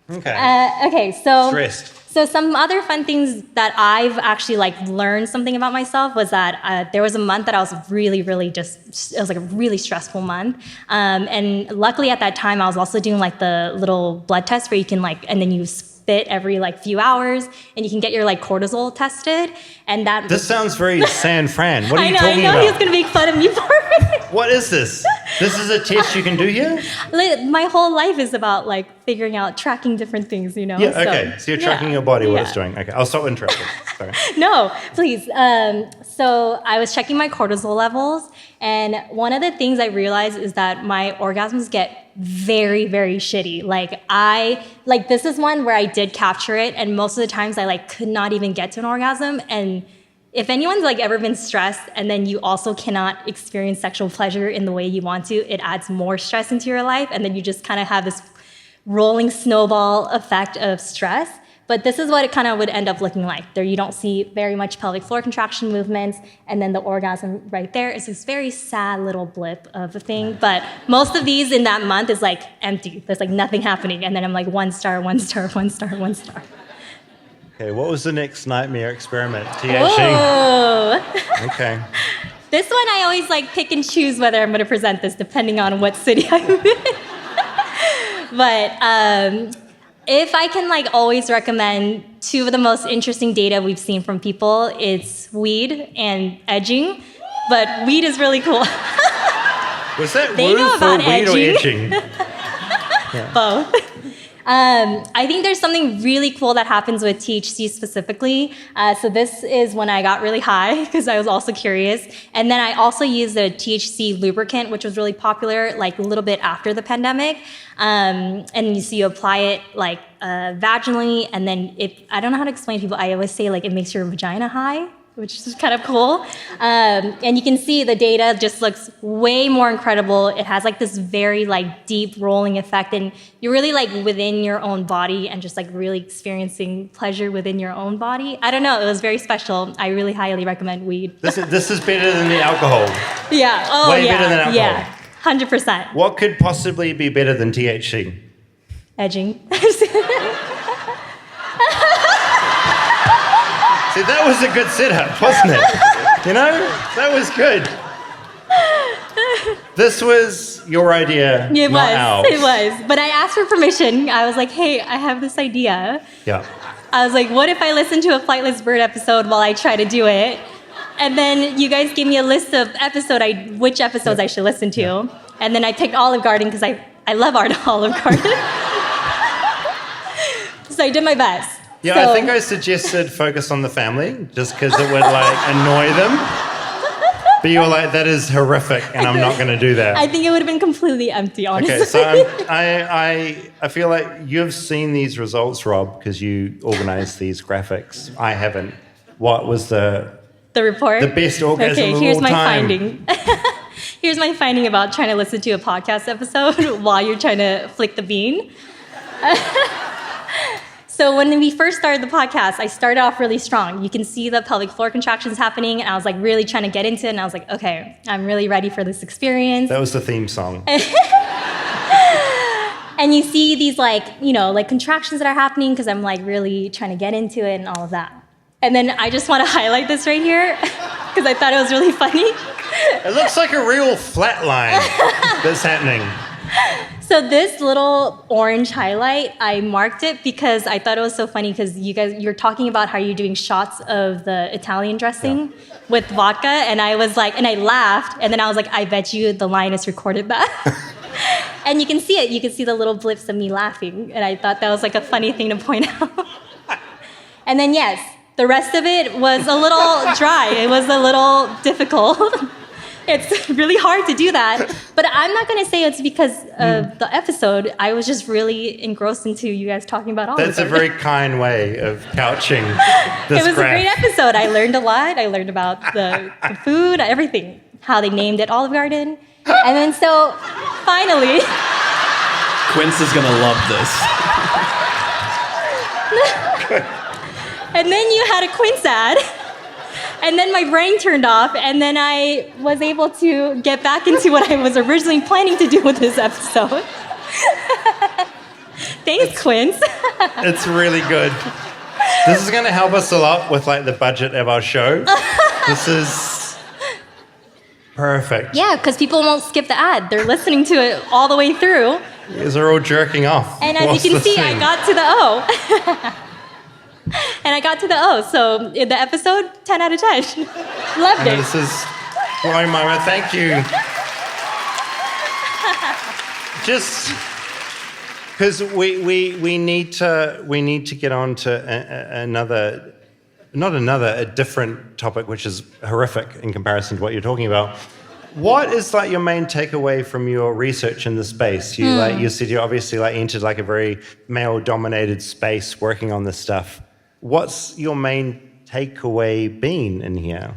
Okay. So Stressed. So some other fun things that I've actually like learned something about myself was that there was a month that I was really, really just, it was like a really stressful month. And luckily at that time, I was also doing like the little blood test where you can like, and then you spit every like few hours and you can get your like cortisol tested. And that This sounds very San Fran. What are you talking I know about? he was going to make fun of me for it. What is this? This is a test you can do here? My whole life is about like figuring out, tracking different things, you know? Yeah, okay. So you're tracking your body, what it's Yeah. doing. Okay, I'll stop interrupting. Sorry. No, please. So I was checking my cortisol levels, and one of the things I realized is that my orgasms get very, very shitty. This is one where I did capture it, and most of the times I like could not even get to an orgasm. And if anyone's like ever been stressed and then you also cannot experience sexual pleasure in the way you want to, it adds more stress into your life, and then you just kind of have this rolling snowball effect of stress. But this is what it kind of would end up looking like. There you don't see very much pelvic floor contraction movements, and then the orgasm right there is this very sad little blip of a thing. But most of these in that month is like empty. There's like nothing happening, and then I'm like 1 star, 1 star, 1 star, 1 star. Okay, what was the next nightmare experiment? THC? Oh. Okay. This one I always like pick and choose whether I'm going to present this depending on what city I'm in. But if I can like always recommend two of the most interesting data we've seen from people, it's weed and edging. But weed is really cool. Was that They know woo for about weed or edging. edging? Both. I think there's something really cool that happens with THC specifically. So this is when I got really high because I was also curious. And then I also used a THC lubricant, which was really popular like a little bit after the pandemic. And you apply it like vaginally, and then I don't know how to explain to people. I always say like it makes your vagina high, which is kind of cool. And you can see the data just looks way more incredible. It has like this very like deep rolling effect, and you're really like within your own body and just like really experiencing pleasure within your own body. I don't know, it was very special. I really highly recommend weed. This is better than the alcohol. Yeah, oh Way yeah, better than alcohol. yeah, 100%. What could possibly be better than THC? Edging. See, that was a good setup, wasn't it? You know, that was good. This was your idea, It not ours. was. But I asked for permission. I was like, hey, I have this idea. Yeah. I was like, what if I listen to a Flightless Bird episode while I try to do it? And then you guys gave me a list of which episodes I should listen to. Yeah. And then I picked Olive Garden because I love Olive Garden. So I did my best. Yeah, So, I think I suggested focus on the family just because it would like annoy them. But you were like, that is horrific, and I'm not going to do that. I think it would have been completely empty, honestly. Okay, so I feel like you've seen these results, Rob, because you organised these graphics. I haven't. What was the report? The best orgasm okay, of here's all my time. finding. Here's my finding about trying to listen to a podcast episode while you're trying to flick the bean. So when we first started the podcast, I started off really strong. You can see the pelvic floor contractions happening, and I was like really trying to get into it, and I was like, okay, I'm really ready for this experience. That was the theme song. And you see these like contractions that are happening because I'm like really trying to get into it and all of that. And then I just want to highlight this right here because I thought it was really funny. It looks like a real flat line that's happening. So this little orange highlight, I marked it because I thought it was so funny because you're talking about how you're doing shots of the Italian dressing with vodka, and I was like, and I laughed, and then I was like, I bet you the Lioness recorded that. And you can see it. You can see the little blips of me laughing, and I thought that was like a funny thing to point out. And then yes, the rest of it was a little dry. It was a little difficult. It's really hard to do that. But I'm not going to say it's because of the episode. I was just really engrossed into you guys talking about Olive That's a Garden. very kind way of couching this It was graph. a great episode. I learned a lot. I learned about the food, everything, how they named it Olive Garden. And then so finally... Quince is gonna love this. And then you had a Quince ad. And then my brain turned off, and then I was able to get back into what I was originally planning to do with this episode. Thanks, Quince. It's really good. This is going to help us a lot with like the budget of our show. This is perfect. Yeah, because people won't skip the ad. They're listening to it all the way through. You guys are all jerking off. And as What's you can the see, I thing? got to the O. And I got to the O. So in the episode, 10 out of 10. Loved it. This is blowing my mind. Thank you. Just because we need to get on to a different topic, which is horrific in comparison to what you're talking about. What is like your main takeaway from your research in the space? You said you obviously like entered like a very male-dominated space working on this stuff. What's your main takeaway been in here?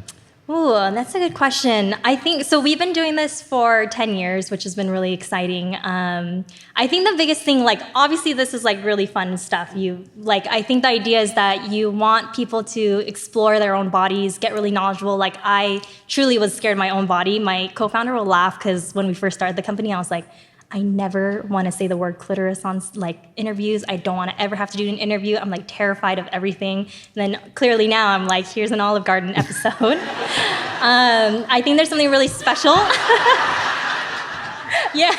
Ooh, that's a good question. I think, so we've been doing this for 10 years, which has been really exciting. I think the biggest thing, like, obviously this is like really fun stuff. I think the idea is that you want people to explore their own bodies, get really knowledgeable. Like, I truly was scared of my own body. My co-founder will laugh because when we first started the company, I was like, I never want to say the word clitoris on like interviews. I don't want to ever have to do an interview. I'm like terrified of everything. And then clearly now I'm like, here's an Olive Garden episode. I think there's something really special. Yeah.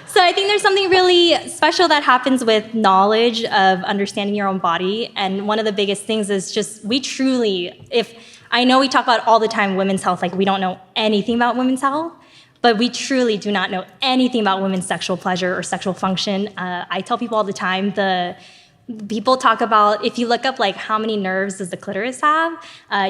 So I think there's something really special that happens with knowledge of understanding your own body. And one of the biggest things is just I know we talk about all the time women's health, like we don't know anything about women's health. But we truly do not know anything about women's sexual pleasure or sexual function. I tell people all the time, people talk about, if you look up like how many nerves does the clitoris have,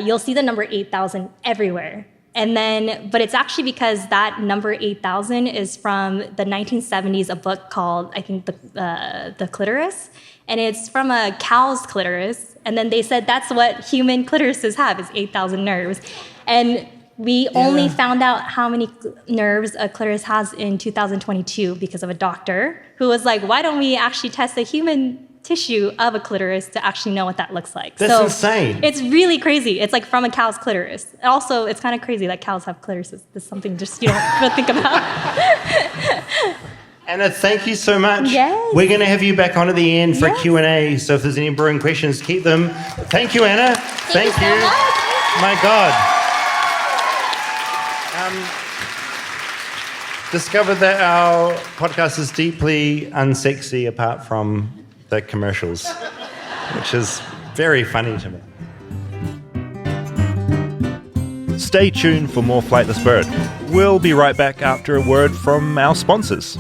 you'll see the number 8,000 everywhere. But it's actually because that number 8,000 is from the 1970s, a book called, I think, the Clitoris. And it's from a cow's clitoris. And then they said that's what human clitorises have, is 8,000 nerves. And we only found out how many nerves a clitoris has in 2022 because of a doctor who was like, why don't we actually test the human tissue of a clitoris to actually know what that looks like? That's insane. It's really crazy. It's like from a cow's clitoris. Also, it's kind of crazy that cows have clitorises. That's something just you don't think about. Anna, thank you so much. Yes. We're going to have you back on at the end for Yes. a Q&A, so if there's any brewing questions, keep them. Thank you, Anna. Thank you so much. My God. Discovered that our podcast is deeply unsexy apart from the commercials, which is very funny to me. Stay tuned for more Flightless Bird. We'll be right back after a word from our sponsors.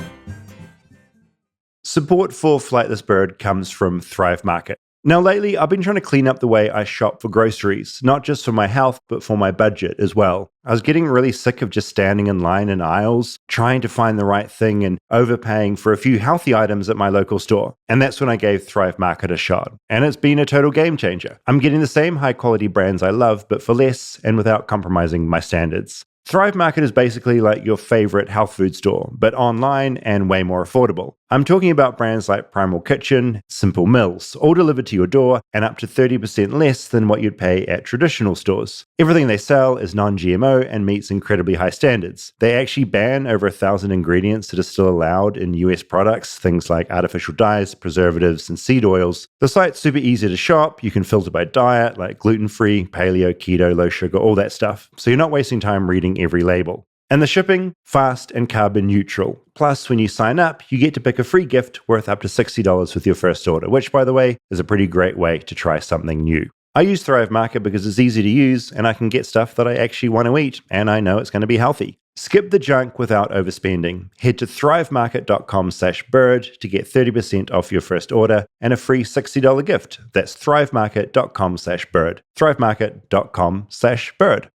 Support for Flightless Bird comes from Thrive Market. Now, lately, I've been trying to clean up the way I shop for groceries, not just for my health, but for my budget as well. I was getting really sick of just standing in line in aisles, trying to find the right thing and overpaying for a few healthy items at my local store. And that's when I gave Thrive Market a shot. And it's been a total game changer. I'm getting the same high quality brands I love, but for less and without compromising my standards. Thrive Market is basically like your favorite health food store, but online and way more affordable. I'm talking about brands like Primal Kitchen, Simple Mills, all delivered to your door and up to 30% less than what you'd pay at traditional stores. Everything they sell is non-GMO and meets incredibly high standards. They actually ban over 1,000 ingredients that are still allowed in US products, things like artificial dyes, preservatives, and seed oils. The site's super easy to shop. You can filter by diet, like gluten-free, paleo, keto, low sugar, all that stuff. So you're not wasting time reading every label. And the shipping, fast and carbon neutral. Plus, when you sign up, you get to pick a free gift worth up to $60 with your first order, which, by the way, is a pretty great way to try something new. I use Thrive Market because it's easy to use and I can get stuff that I actually want to eat and I know it's going to be healthy. Skip the junk without overspending. Head to thrivemarket.com/bird to get 30% off your first order and a free $60 gift. That's thrivemarket.com/bird. thrivemarket.com/bird.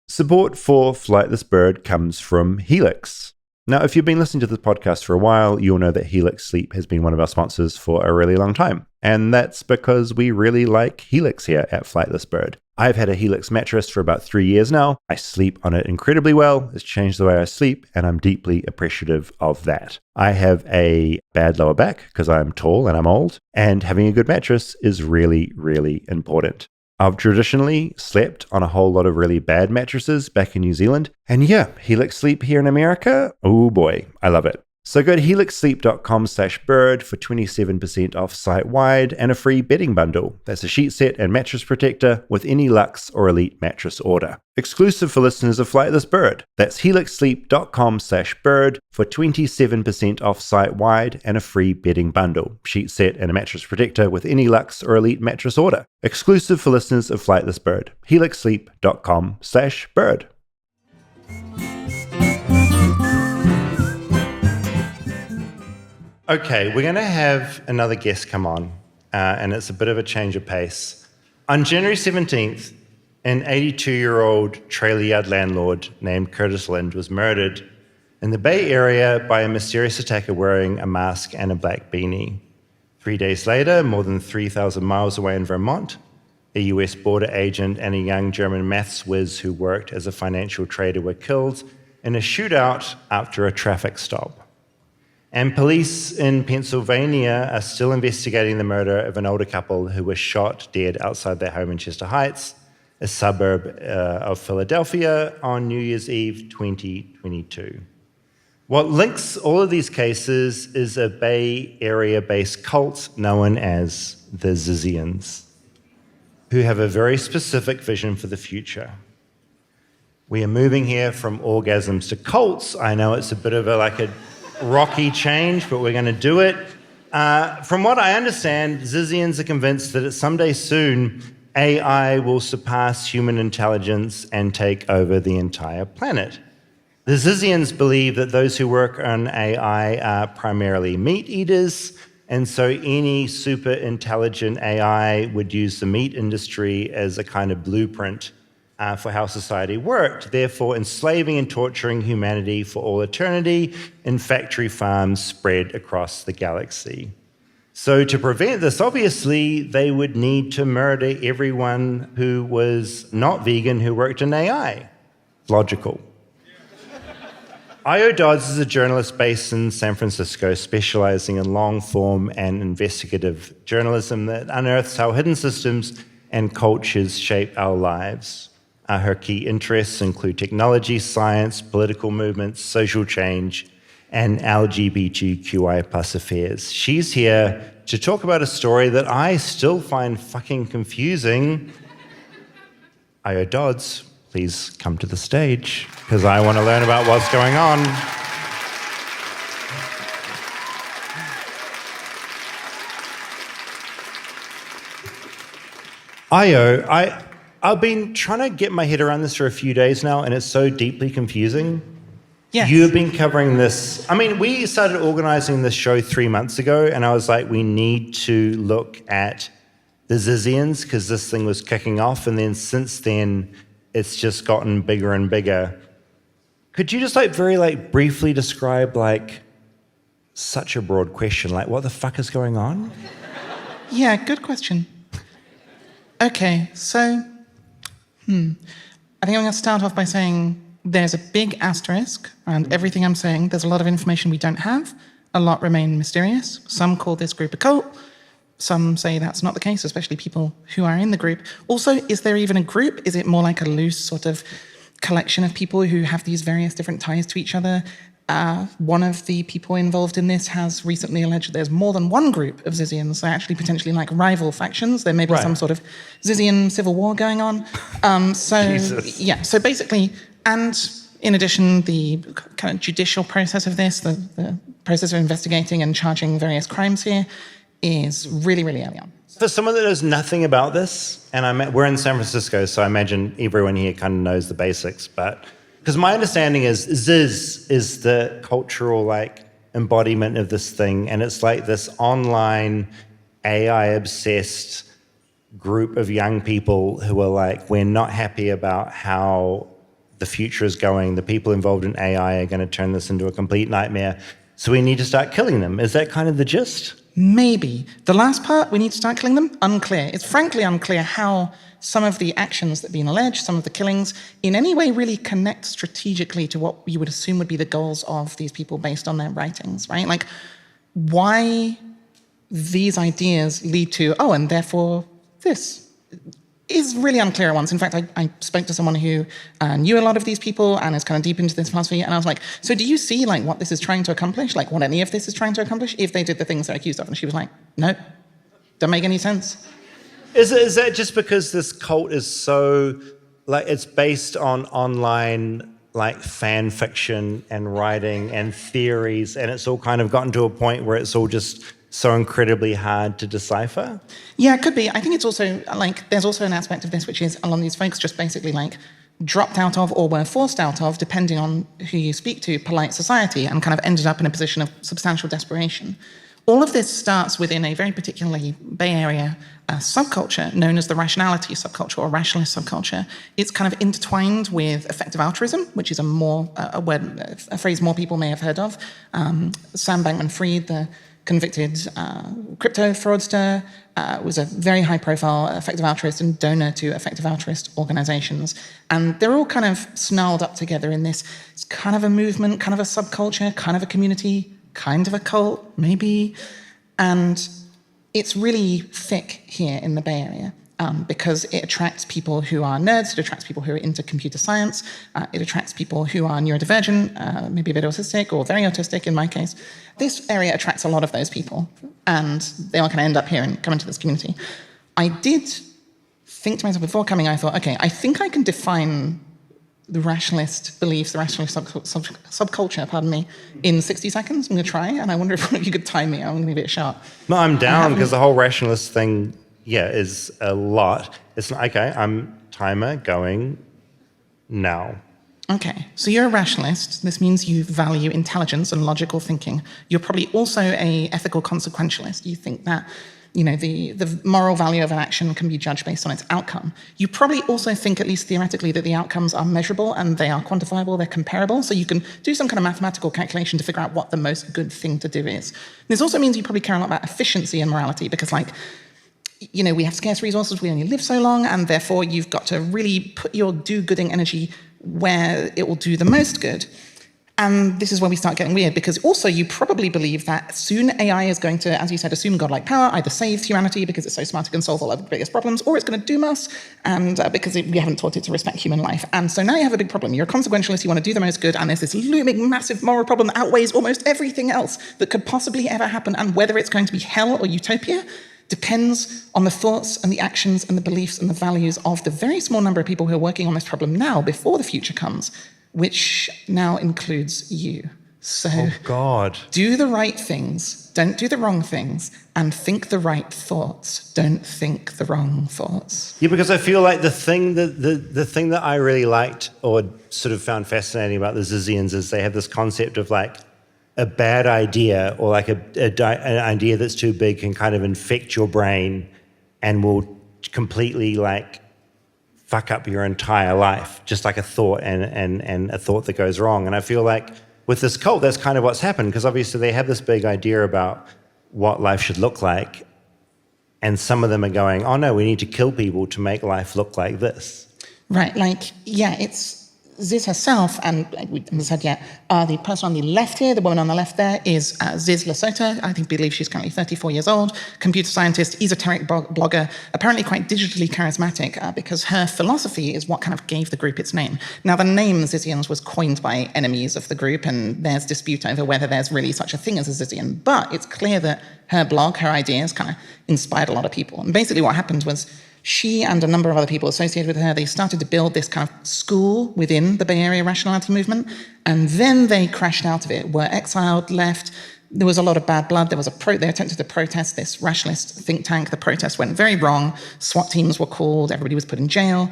Support for Flightless Bird comes from Helix. Now, if you've been listening to this podcast for a while, you'll know that Helix Sleep has been one of our sponsors for a really long time. And that's because we really like Helix here at Flightless Bird. I've had a Helix mattress for about 3 years now. I sleep on it incredibly well. It's changed the way I sleep, and I'm deeply appreciative of that. I have a bad lower back because I'm tall and I'm old, and having a good mattress is really, really important. I've traditionally slept on a whole lot of really bad mattresses back in New Zealand. And yeah, Helix Sleep here in America, oh boy, I love it. So go to helixsleep.com/bird for 27% off site-wide and a free bedding bundle. That's a sheet set and mattress protector with any Luxe or Elite mattress order. Exclusive for listeners of Flightless Bird. That's helixsleep.com/bird for 27% off site-wide and a free bedding bundle. Sheet set and a mattress protector with any Luxe or Elite mattress order. Exclusive for listeners of Flightless Bird. helixsleep.com/bird. Okay, we're going to have another guest come on, and it's a bit of a change of pace. On January 17th, an 82-year-old trailer yard landlord named Curtis Lind was murdered in the Bay Area by a mysterious attacker wearing a mask and a black beanie. 3 days later, more than 3,000 miles away in Vermont, a US border agent and a young German maths whiz who worked as a financial trader were killed in a shootout after a traffic stop. And police in Pennsylvania are still investigating the murder of an older couple who was shot dead outside their home in Chester Heights, a suburb of Philadelphia, on New Year's Eve 2022. What links all of these cases is a Bay Area-based cult known as the Zizians, who have a very specific vision for the future. We are moving here from orgasms to cults. I know it's a bit of a rocky change, but we're going to do it. From what I understand, Zizians are convinced that someday soon, AI will surpass human intelligence and take over the entire planet. The Zizians believe that those who work on AI are primarily meat eaters, and so any super intelligent AI would use the meat industry as a kind of blueprint for how society worked, therefore enslaving and torturing humanity for all eternity in factory farms spread across the galaxy. So to prevent this, obviously, they would need to murder everyone who was not vegan who worked in AI. Logical. Io Dodds is a journalist based in San Francisco, specializing in long-form and investigative journalism that unearths how hidden systems and cultures shape our lives. Her key interests include technology, science, political movements, social change, and LGBTQI+ affairs. She's here to talk about a story that I still find fucking confusing. Io Dodds, please come to the stage, because I want to learn about what's going on. Io, I've been trying to get my head around this for a few days now, and it's so deeply confusing. Yes. You've been covering this. I mean, we started organizing this show 3 months ago, and I was like, we need to look at the Zizians, because this thing was kicking off, and then since then, it's just gotten bigger and bigger. Could you just very briefly describe such a broad question, what the fuck is going on? Yeah, good question. Okay, so, I think I'm going to start off by saying there's a big asterisk around everything I'm saying. There's a lot of information we don't have. A lot remain mysterious. Some call this group a cult. Some say that's not the case, especially people who are in the group. Also, is there even a group? Is it more like a loose sort of collection of people who have these various different ties to each other? One of the people involved in this has recently alleged that there's more than one group of Zizians. They're actually potentially like rival factions. There may be some sort of Zizian civil war going on. Jesus. Yeah, so basically, and in addition, the kind of judicial process of this, the process of investigating and charging various crimes here, is really, really early on. For someone that knows nothing about this, and we're in San Francisco, so I imagine everyone here kind of knows the basics, but because my understanding is Ziz is the cultural like embodiment of this thing, and it's like this online AI-obsessed group of young people who are like, we're not happy about how the future is going. The people involved in AI are going to turn this into a complete nightmare, so we need to start killing them. Is that kind of the gist? Maybe. The last part, we need to start killing them? Unclear. It's frankly unclear how some of the actions that have been alleged, some of the killings, in any way really connect strategically to what you would assume would be the goals of these people based on their writings, right? Like, why these ideas lead to, oh, and therefore this is really unclear at once. In fact, I spoke to someone who knew a lot of these people and is kind of deep into this philosophy, and I was like, so do you see like what this is trying to accomplish? Like what any of this is trying to accomplish if they did the things they're accused of? And she was like, no, don't make any sense. Is that just because this cult is so, like, it's based on online, like, fan fiction and writing and theories, and it's all kind of gotten to a point where it's all just so incredibly hard to decipher? Yeah, it could be. I think it's also, like, there's also an aspect of this, which is a lot of these folks just basically, like, dropped out of or were forced out of, depending on who you speak to, polite society, and kind of ended up in a position of substantial desperation. All of this starts within a very particularly Bay Area subculture known as the rationality subculture or rationalist subculture. It's kind of intertwined with effective altruism, which is a phrase more people may have heard of. Sam Bankman-Fried, the convicted crypto fraudster, was a very high-profile effective altruist and donor to effective altruist organizations. And they're all kind of snarled up together in this. It's kind of a movement, kind of a subculture, kind of a community, kind of a cult, maybe. And it's really thick here in the Bay Area because it attracts people who are nerds, it attracts people who are into computer science, it attracts people who are neurodivergent, maybe a bit autistic or very autistic in my case. This area attracts a lot of those people, and they all kind of end up here and come into this community. I did think to myself before coming, I thought, okay, I think I can define the rationalist beliefs, the rationalist subculture, in 60 seconds. I'm going to try, and I wonder if one of you could time me. I'm going to give it a shot. No, I'm down, because the whole rationalist thing, is a lot. It's not, okay, I'm timer going now. Okay, so you're a rationalist. This means you value intelligence and logical thinking. You're probably also an ethical consequentialist. You think that the moral value of an action can be judged based on its outcome. You probably also think, at least theoretically, that the outcomes are measurable and they are quantifiable, they're comparable, so you can do some kind of mathematical calculation to figure out what the most good thing to do is. This also means you probably care a lot about efficiency and morality, because, we have scarce resources, we only live so long, and therefore you've got to really put your do-gooding energy where it will do the most good. And this is where we start getting weird, because also you probably believe that soon AI is going to, as you said, assume godlike power, either save humanity because it's so smart it can solve all of the biggest problems, or it's going to doom us, and because we haven't taught it to respect human life. And so now you have a big problem. You're a consequentialist, you want to do the most good, and there's this looming, massive moral problem that outweighs almost everything else that could possibly ever happen, and whether it's going to be hell or utopia depends on the thoughts and the actions and the beliefs and the values of the very small number of people who are working on this problem now before the future comes, which now includes you. So, oh God. Do the right things, don't do the wrong things, and think the right thoughts, don't think the wrong thoughts. Yeah, because I feel like the thing that I really liked or sort of found fascinating about the Zizians is they have this concept of like a bad idea or like an idea that's too big can kind of infect your brain and will completely like fuck up your entire life, just like a thought and a thought that goes wrong. And I feel like with this cult, that's kind of what's happened, because obviously they have this big idea about what life should look like, and some of them are going, oh no, we need to kill people to make life look like this. Right, it's Ziz herself, and we haven't said yet, the person on the left here, the woman on the left there, is Ziz Lesotho. I believe she's currently 34 years old, computer scientist, esoteric blogger, apparently quite digitally charismatic, because her philosophy is what kind of gave the group its name. Now, the name Zizians was coined by enemies of the group, and there's dispute over whether there's really such a thing as a Zizian, but it's clear that her blog, her ideas, kind of inspired a lot of people. And basically what happened was she and a number of other people associated with her, they started to build this kind of school within the Bay Area rationality movement, and then they crashed out of it, were exiled, left. There was a lot of bad blood. They attempted to protest this rationalist think tank. The protest went very wrong. SWAT teams were called. Everybody was put in jail.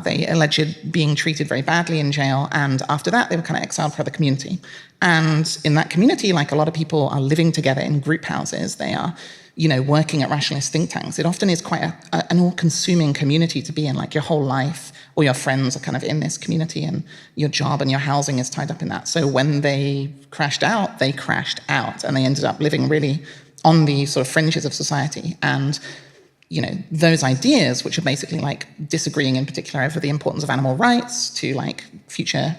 They alleged being treated very badly in jail. And after that, they were kind of exiled for the community. And in that community, like a lot of people are living together in group houses. They are, working at rationalist think tanks. It often is quite an all-consuming community to be in. Like your whole life, all your friends are kind of in this community, and your job and your housing is tied up in that. So when they crashed out, and they ended up living really on the sort of fringes of society. And those ideas, which are basically like disagreeing in particular over the importance of animal rights to like future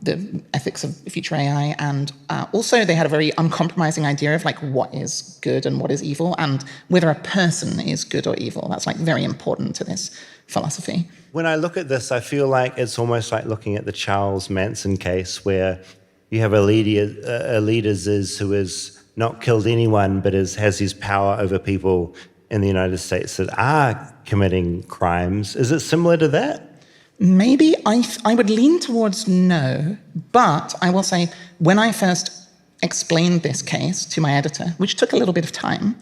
the ethics of future AI, and also they had a very uncompromising idea of like what is good and what is evil, and whether a person is good or evil. That's like very important to this philosophy. When I look at this, I feel like it's almost like looking at the Charles Manson case, where you have a leader Ziz who has not killed anyone, but has his power over people in the United States that are committing crimes. Is it similar to that? Maybe I would lean towards no, but I will say when I first explained this case to my editor, which took a little bit of time,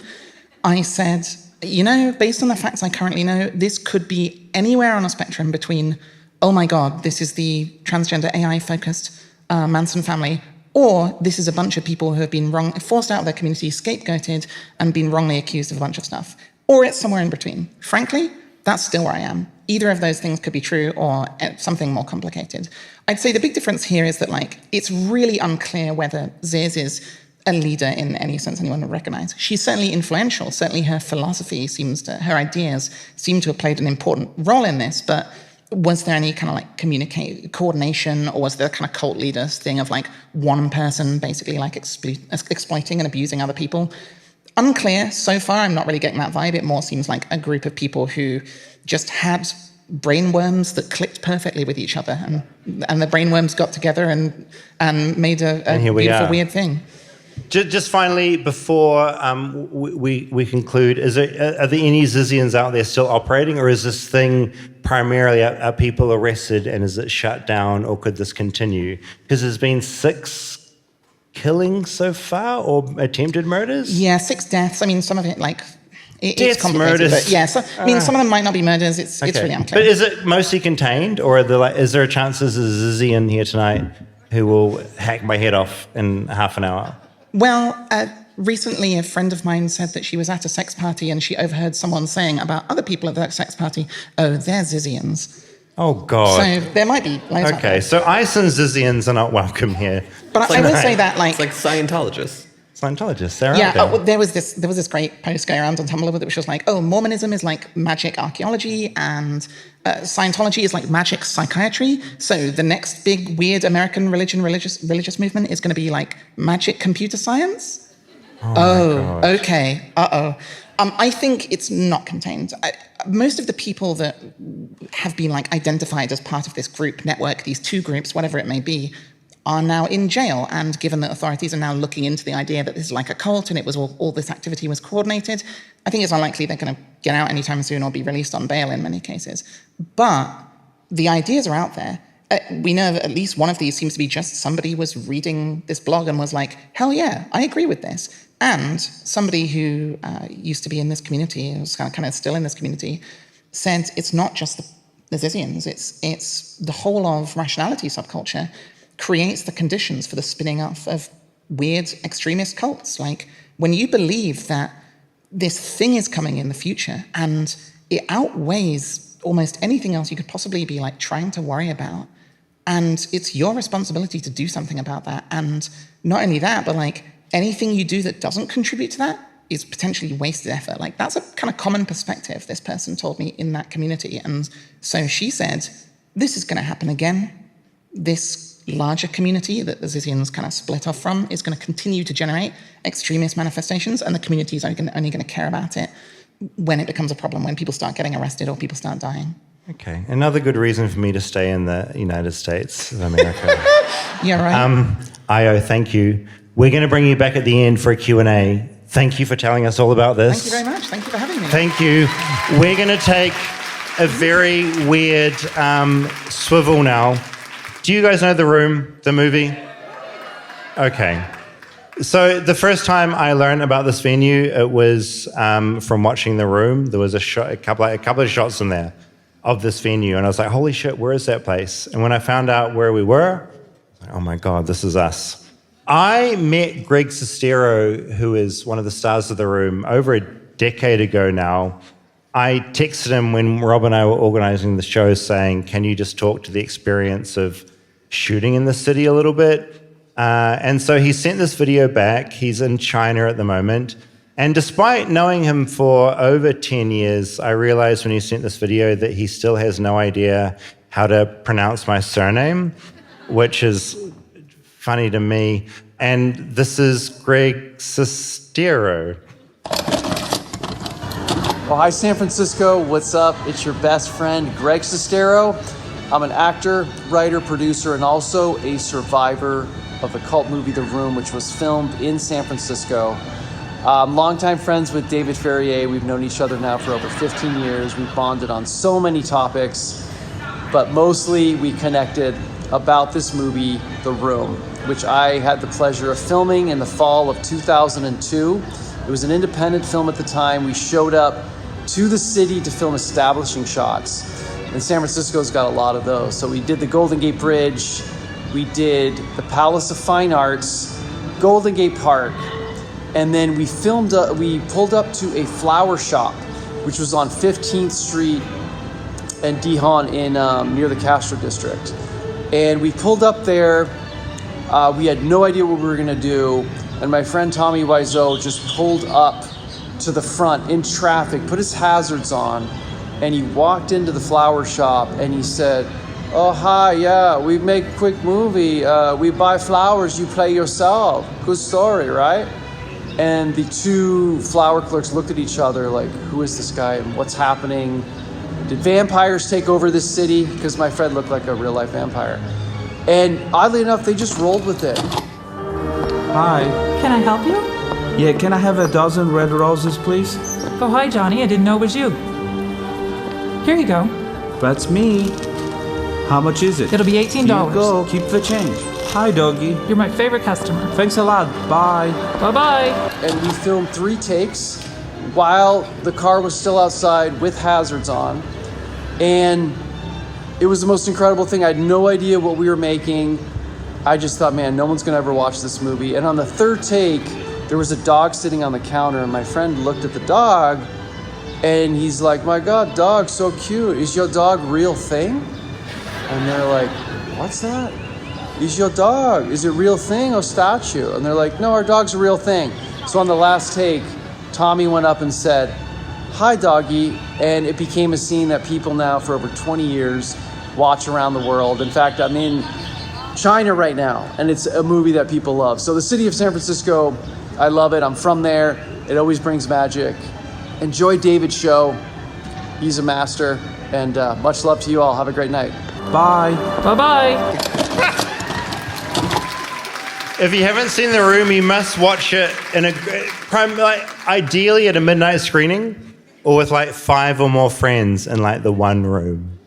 I said, based on the facts I currently know, this could be anywhere on a spectrum between, oh my God, this is the transgender AI-focused Manson family, or this is a bunch of people who have been forced out of their community, scapegoated, and been wrongly accused of a bunch of stuff. Or it's somewhere in between. Frankly, that's still where I am. Either of those things could be true or something more complicated. I'd say the big difference here is that like it's really unclear whether Ziz is a leader in any sense anyone would recognize. She's certainly influential. Certainly her philosophy her ideas seem to have played an important role in this, but was there any kind of like coordination, or was there kind of cult leaders thing of like one person basically like exploiting and abusing other people? Unclear. So far, I'm not really getting that vibe. It more seems like a group of people who just had brainworms that clicked perfectly with each other, and the brainworms got together and made a beautiful, weird thing. Just finally, before we conclude, are there any Zizians out there still operating, or is this thing primarily are people arrested and is it shut down, or could this continue? Because there's been 6 killings so far, or attempted murders? Yeah, 6 deaths. I mean, some of it Deaths, it's complicated, murders. but yeah. So, I mean, some of them might not be murders. It's really unclear. But is it mostly contained, or is there a chance there's a Zizian here tonight who will hack my head off in half an hour? Well, recently a friend of mine said that she was at a sex party and she overheard someone saying about other people at that sex party, oh, they're Zizians. Oh, God. So there might be loads out there. So ICE and Zizians are not welcome here. But I will say that, It's like Scientologists. They're out yeah, there. there was this great post going around on Tumblr which was like, oh, Mormonism is like magic archaeology, and Scientology is like magic psychiatry. So the next big weird American religious movement is going to be like magic computer science. Oh okay. I think it's not contained. Most of the people that have been like identified as part of this group network, these 2 groups, whatever it may be, are now in jail. And given that authorities are now looking into the idea that this is like a cult and it was all this activity was coordinated, I think it's unlikely they're going to get out anytime soon or be released on bail in many cases. But the ideas are out there. We know that at least one of these seems to be just somebody was reading this blog and was like, hell yeah, I agree with this. And somebody who used to be in this community, who's kind of still in this community, said it's not just the Zizians, it's the whole of rationality subculture creates the conditions for the spinning off of weird extremist cults. Like when you believe that this thing is coming in the future and it outweighs almost anything else you could possibly be like trying to worry about, and it's your responsibility to do something about that. And not only that, but like anything you do that doesn't contribute to that is potentially wasted effort. Like that's a kind of common perspective this person told me in that community. And so she said, This is going to happen again. This larger community that the Zizians kind of split off from is going to continue to generate extremist manifestations, and the community is only going to care about it when it becomes a problem, when people start getting arrested or people start dying. Okay, another good reason for me to stay in the United States of America. Yeah, right. Io, thank you. We're going to bring you back at the end for a Q&A. Thank you for telling us all about this. Thank you very much. Thank you for having me. Thank you. We're going to take a very weird swivel now. Do you guys know The Room, the movie? Okay. So the first time I learned about this venue, it was from watching The Room. There was a couple of shots in there of this venue, and I was like, holy shit, where is that place? And when I found out where we were, I was like, oh my God, this is us. I met Greg Sestero, who is one of the stars of The Room, over a decade ago now. I texted him when Rob and I were organizing the show saying, can you just talk to the experience of shooting in the city a little bit? And so he sent this video back. He's in China at the moment. And despite knowing him for over 10 years, I realized when he sent this video that he still has no idea how to pronounce my surname, which is funny to me. And this is Greg Sestero. Well, hi, San Francisco. What's up? It's your best friend, Greg Sestero. I'm an actor, writer, producer, and also a survivor of the cult movie The Room, which was filmed in San Francisco. Longtime friends with David Farrier. We've known each other now for over 15 years. We've bonded on so many topics, but mostly we connected about this movie, The Room, which I had the pleasure of filming in the fall of 2002. It was an independent film at the time. We showed up to the city to film establishing shots. And San Francisco's got a lot of those. So we did the Golden Gate Bridge, we did the Palace of Fine Arts, Golden Gate Park, and then we pulled up to a flower shop, which was on 15th Street and Dihon in near the Castro District. And we pulled up there. We had no idea what we were gonna do. And my friend Tommy Wiseau just pulled up to the front in traffic, put his hazards on, and he walked into the flower shop and he said, oh, hi, yeah, we make a quick movie. We buy flowers, you play yourself. Good story, right? And the two flower clerks looked at each other like, who is this guy and what's happening? Did vampires take over this city? Because my friend looked like a real life vampire. And oddly enough, they just rolled with it. Hi. Can I help you? Yeah, can I have a dozen red roses, please? Oh, hi, Johnny. I didn't know it was you. Here you go. That's me. How much is it? It'll be $18. Here you go. Keep the change. Hi, doggy. You're my favorite customer. Thanks a lot. Bye. Bye-bye. And we filmed 3 takes while the car was still outside with hazards on. And it was the most incredible thing. I had no idea what we were making. I just thought, man, no one's gonna ever watch this movie. And on the 3rd take, there was a dog sitting on the counter, and my friend looked at the dog, and he's like, my God, dog, so cute. Is your dog real thing? And they're like, what's that? Is your dog, is it real thing or statue? And they're like, no, our dog's a real thing. So on the last take, Tommy went up and said, hi, doggy. And it became a scene that people now for over 20 years watch around the world. In fact, I'm in China right now, and it's a movie that people love. So the city of San Francisco, I love it. I'm from there. It always brings magic. Enjoy David's show. He's a master. And much love to you all. Have a great night. Bye. Bye-bye. If you haven't seen The Room, you must watch it in ideally at a midnight screening or with 5 or more friends in the one room.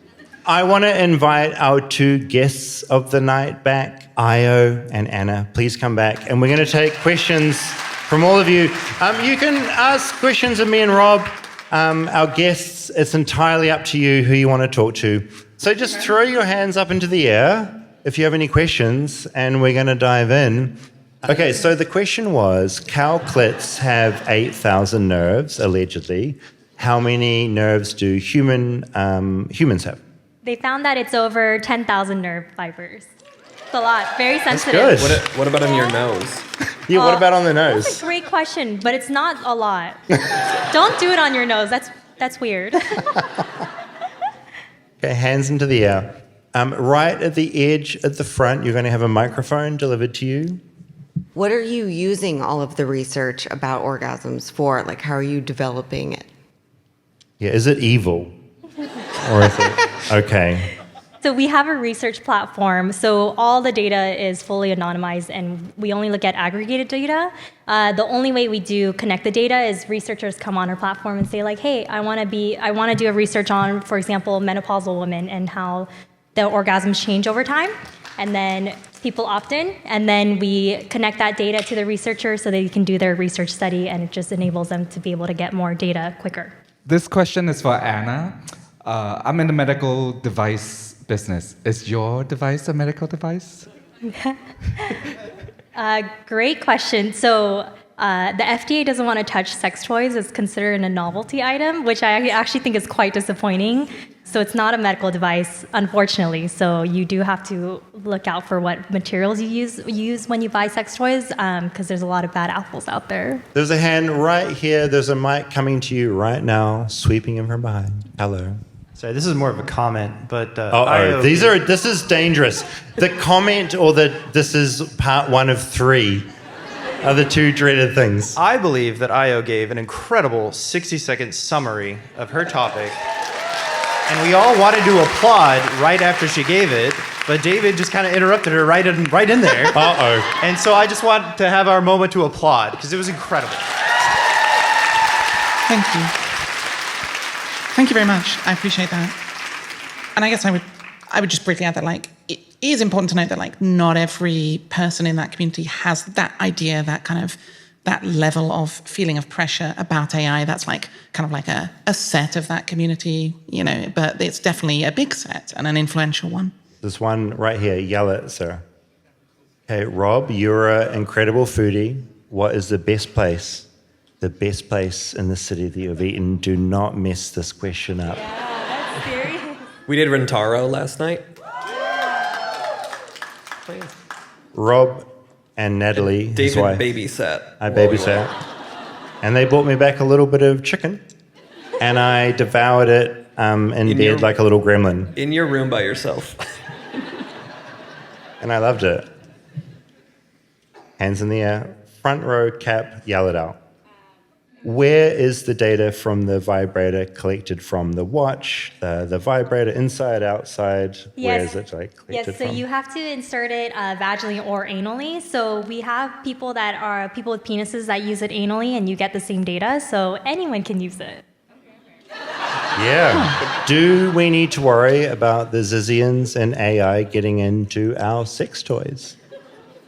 I want to invite our 2 guests of the night back, Io and Anna. Please come back. And we're going to take questions from all of you. You can ask questions of me and Rob, our guests. It's entirely up to you who you want to talk to. So just throw your hands up into the air if you have any questions, and we're going to dive in. Okay, so the question was, cow clits have 8,000 nerves, allegedly. How many nerves do humans have? They found that it's over 10,000 nerve fibers. It's a lot. Very sensitive. That's good. What about on your nose? Yeah, what about on the nose? That's a great question, but it's not a lot. Don't do it on your nose. That's weird. Okay, hands into the air. Right at the edge at the front, you're going to have a microphone delivered to you. What are you using all of the research about orgasms for? Like, how are you developing it? Yeah, is it evil? Or is it... Okay. So we have a research platform. So all the data is fully anonymized, and we only look at aggregated data. The only way we do connect the data is researchers come on our platform and say, like, hey, I want to do a research on, for example, menopausal women and how the orgasms change over time. And then people opt in, and then we connect that data to the researcher so they can do their research study, and it just enables them to be able to get more data quicker. This question is for Anna. I'm in the medical device business. Is your device a medical device? Great question. So the FDA doesn't want to touch sex toys. It's considered a novelty item, which I actually think is quite disappointing. So it's not a medical device, unfortunately. So you do have to look out for what materials you use when you buy sex toys, because there's a lot of bad apples out there. There's a hand right here. There's a mic coming to you right now, sweeping in from behind. Hello. Sorry, this is more of a comment, but... This is dangerous. The comment or this is part 1 of 3 are the two dreaded things. I believe that Io gave an incredible 60-second summary of her topic, and we all wanted to applaud right after she gave it, but David just kind of interrupted her right in there. Uh-oh. And so I just want to have our moment to applaud, because it was incredible. Thank you. Thank you very much. I appreciate that. And I guess I would just briefly add that, like, it is important to note that, like, not every person in that community has that idea, that level of feeling of pressure about AI. That's like kind of like a set of that community, you know, but it's definitely a big set and an influential one. There's one right here. Yell it, sir. Okay, Rob, you're an incredible foodie. What is the best place? The best place in the city that you've eaten? Do not mess this question up. Yeah, that's serious. We did Rentaro last night. Rob and Natalie, David his wife, babysat. I babysat. And they brought me back a little bit of chicken. And I devoured it in bed like a little gremlin. In your room by yourself. And I loved it. Hands in the air. Front row, cap, yell it out. Where is the data from the vibrator collected from? The watch, the vibrator, inside, outside? Yes. Where is it collected so from? you have to insert it vaginally or anally. So we have people with penises that use it anally, and you get the same data. So anyone can use it. Yeah. Do we need to worry about the Zizians and AI getting into our sex toys?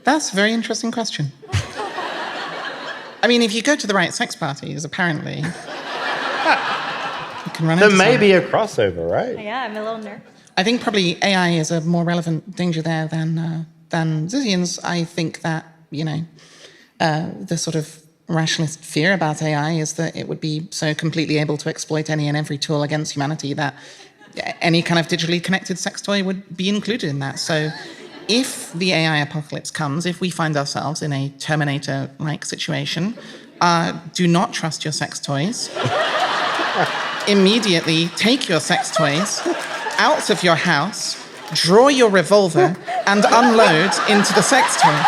That's a very interesting question. I mean, if you go to the right sex parties, apparently, you can run into There may be a crossover, right? Yeah, I'm a little nervous. I think probably AI is a more relevant danger there than Zizians. I think that, you know, the sort of rationalist fear about AI is that it would be so completely able to exploit any and every tool against humanity that any kind of digitally connected sex toy would be included in that. So if the AI apocalypse comes, if we find ourselves in a Terminator-like situation, do not trust your sex toys. Immediately take your sex toys out of your house, draw your revolver, and unload into the sex toy.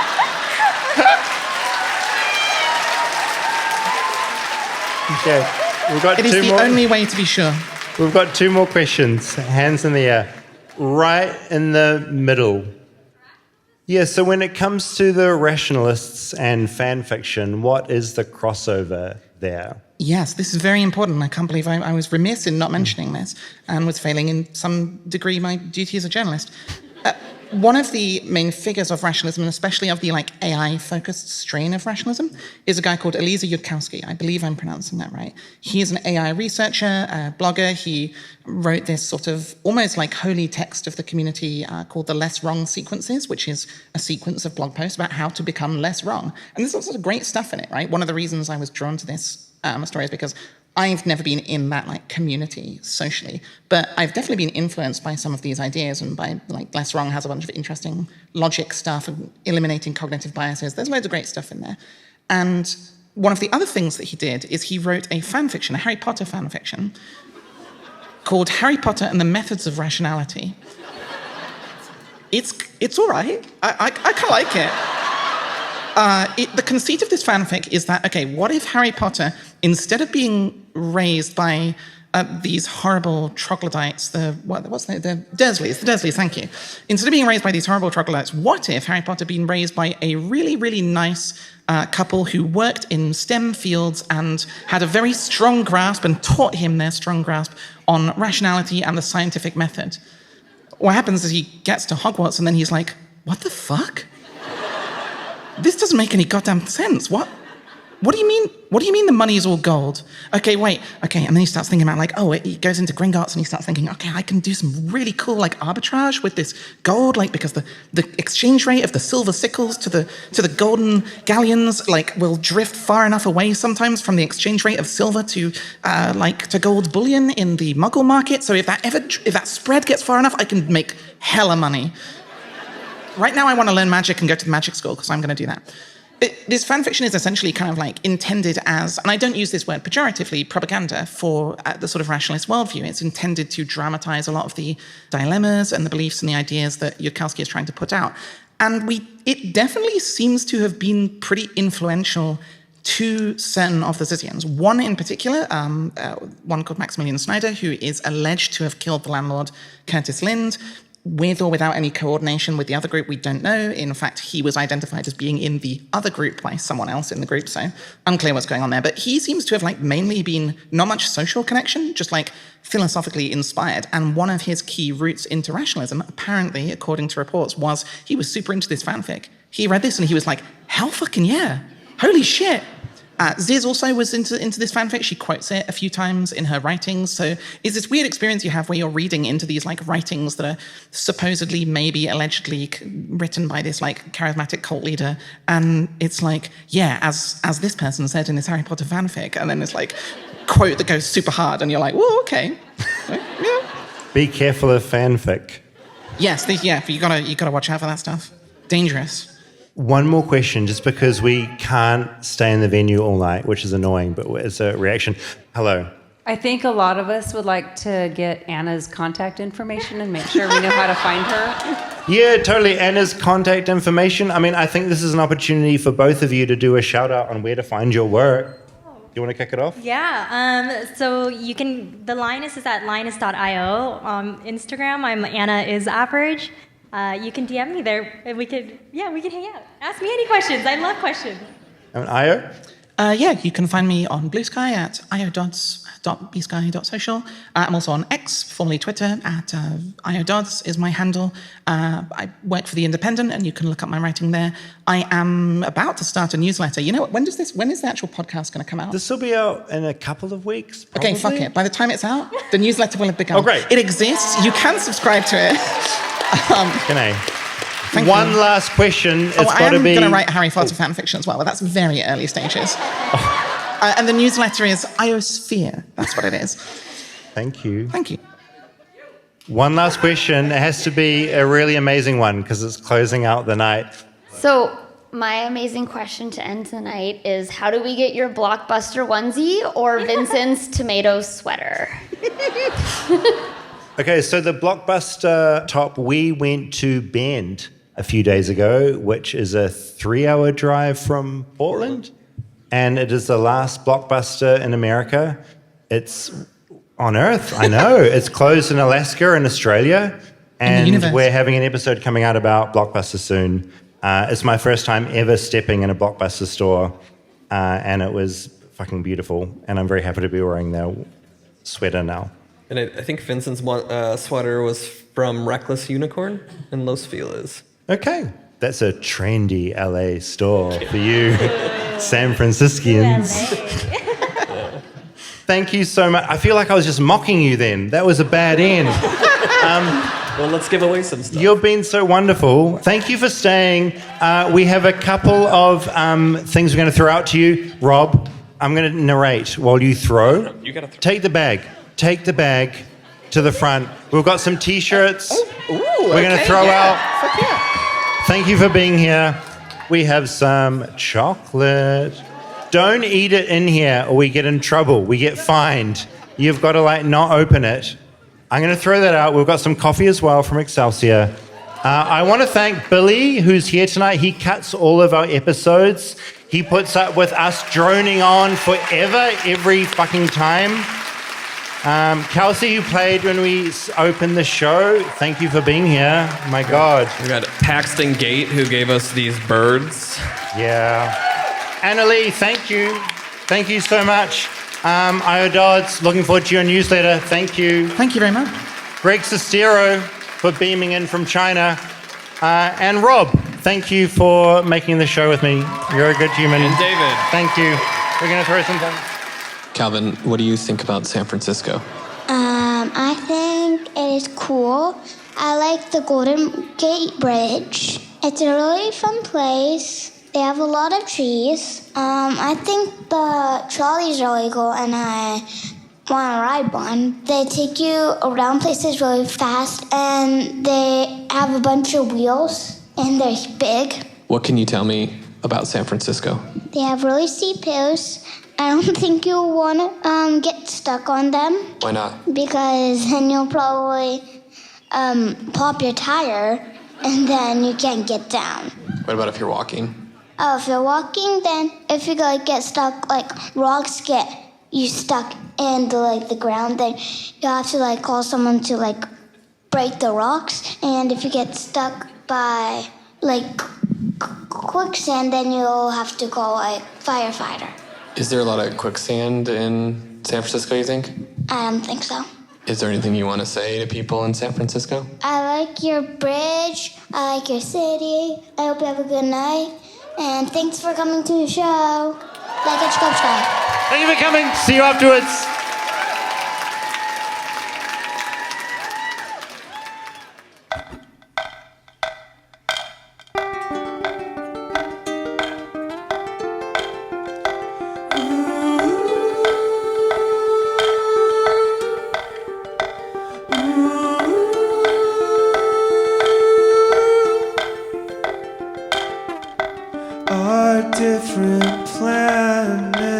Okay, we've got It is the only way to be sure. We've got 2 more questions. Hands in the air. Right in the middle. Yeah, so when it comes to the rationalists and fan fiction, what is the crossover there? Yes, this is very important. I can't believe I was remiss in not mentioning this and was failing in some degree my duty as a journalist. One of the main figures of rationalism, and especially of the AI-focused strain of rationalism, is a guy called Eliezer Yudkowsky. I believe I'm pronouncing that right. He is an AI researcher, a blogger. He wrote this sort of almost like holy text of the community called the Less Wrong Sequences, which is a sequence of blog posts about how to become less wrong. And there's all sorts of great stuff in it, right? One of the reasons I was drawn to this story is because I've never been in that community socially, but I've definitely been influenced by some of these ideas, and by Less Wrong has a bunch of interesting logic stuff and eliminating cognitive biases. There's loads of great stuff in there. And one of the other things that he did is he wrote a fan fiction, a Harry Potter fan fiction, called Harry Potter and the Methods of Rationality. It's all right. I kind of like it. The conceit of this fanfic is that, okay, what if Harry Potter, instead of being raised by these horrible troglodytes, the Dursleys, thank you. Instead of being raised by these horrible troglodytes, what if Harry Potter been raised by a really, really nice couple who worked in STEM fields and had a very strong grasp and taught him their strong grasp on rationality and the scientific method? What happens is he gets to Hogwarts and then he's like, what the fuck? This doesn't make any goddamn sense. What do you mean? What do you mean the money is all gold? Okay, wait. Okay, and then he starts thinking about he goes into Gringotts and he starts thinking, okay, I can do some really cool arbitrage with this gold, because the exchange rate of the silver sickles to the golden galleons will drift far enough away sometimes from the exchange rate of silver to gold bullion in the Muggle market. So if that spread gets far enough, I can make hella money. Right now, I want to learn magic and go to the magic school because I'm going to do that. This fanfiction is essentially kind of intended as, and I don't use this word pejoratively, propaganda for the sort of rationalist worldview. It's intended to dramatize a lot of the dilemmas and the beliefs and the ideas that Kelcey is trying to put out. And it definitely seems to have been pretty influential to certain of the Zizians. One in particular, one called Maximilian Snyder, who is alleged to have killed the landlord, Curtis Lind. With or without any coordination with the other group, we don't know. In fact, he was identified as being in the other group by someone else in the group, so unclear what's going on there. But he seems to have mainly been not much social connection, just philosophically inspired. And one of his key routes into rationalism, apparently, according to reports, was he was super into this fanfic. He read this and he was like, hell fucking yeah, holy shit. Ziz also was into this fanfic. She quotes it a few times in her writings. So it's this weird experience you have where you're reading into these writings that are supposedly, maybe, allegedly written by this charismatic cult leader. And it's as this person said in this Harry Potter fanfic. And then this quote that goes super hard and you're like, whoa, okay. Yeah. Be careful of fanfic. Yes, you gotta watch out for that stuff. Dangerous. One more question, just because we can't stay in the venue all night, which is annoying, but as a reaction. Hello. I think a lot of us would like to get Anna's contact information and make sure we know how to find her. Yeah, totally. Anna's contact information. I mean, I think this is an opportunity for both of you to do a shout out on where to find your work. Do you want to kick it off? Yeah, so the Lioness is at lioness.io. Instagram, I'm Anna is average. You can DM me there, and we can hang out. Ask me any questions. I love questions. And Io? You can find me on Blue Sky at iododds.bsky.social. I'm also on X, formerly Twitter, at Io Dodds is my handle. I work for The Independent, and you can look up my writing there. I am about to start a newsletter. You know what? When is the actual podcast going to come out? This will be out in a couple of weeks, probably. Okay, fuck it. By the time it's out, the newsletter will have begun. Oh, great. It exists. You can subscribe to it. One last question. I am going to write Harry Potter fan fiction as well, but that's very early stages. And the newsletter is Iosphere. That's what it is. Thank you. Thank you. One last question. It has to be a really amazing one because it's closing out the night. So my amazing question to end the night is, how do we get your Blockbuster onesie or Vincent's tomato sweater? Okay, so the Blockbuster top, we went to Bend a few days ago, which is a 3-hour drive from Portland. And it is the last Blockbuster in America. It's on Earth, I know. It's closed in Alaska and Australia. And we're having an episode coming out about Blockbuster soon. It's my first time ever stepping in a Blockbuster store. And it was fucking beautiful. And I'm very happy to be wearing their sweater now. And I think Vincent's sweater was from Reckless Unicorn in Los Feliz. Okay. That's a trendy LA store for you San Franciscans. Thank you so much. I feel like I was just mocking you then. That was a bad end. Well, let's give away some stuff. You've been so wonderful. Thank you for staying. We have a couple of things we're going to throw out to you. Rob, I'm going to narrate while you throw. You gotta throw. Take the bag to the front. We've got some T-shirts. We're going to throw out. Fuck yeah. Thank you for being here. We have some chocolate. Don't eat it in here or we get in trouble. We get fined. You've got to not open it. I'm going to throw that out. We've got some coffee as well from Excelsior. I want to thank Billy, who's here tonight. He cuts all of our episodes. He puts up with us droning on forever, every fucking time. Kelcey, who played when we opened the show, thank you for being here. My God. We got Paxton Gate, who gave us these birds. Yeah. Anna Lee, thank you. Thank you so much. Io Dodds, looking forward to your newsletter. Thank you. Thank you very much. Greg Sestero for beaming in from China. And Rob, thank you for making the show with me. You're a good human. And David. Thank you. We're going to throw some fun. Calvin, what do you think about San Francisco? I think it is cool. I like the Golden Gate Bridge. It's a really fun place. They have a lot of trees. I think the trolley's really cool, and I want to ride one. They take you around places really fast, and they have a bunch of wheels, and they're big. What can you tell me about San Francisco? They have really steep hills. I don't think you'll want to get stuck on them. Why not? Because then you'll probably pop your tire, and then you can't get down. What about if you're walking? Oh, if you're walking, then if you get stuck, rocks get you stuck into the ground, then you have to call someone to break the rocks. And if you get stuck by quicksand, then you'll have to call a firefighter. Is there a lot of quicksand in San Francisco, you think? I don't think so. Is there anything you want to say to people in San Francisco? I like your bridge. I like your city. I hope you have a good night. And thanks for coming to the show. Thank you for coming. See you afterwards. Our different planets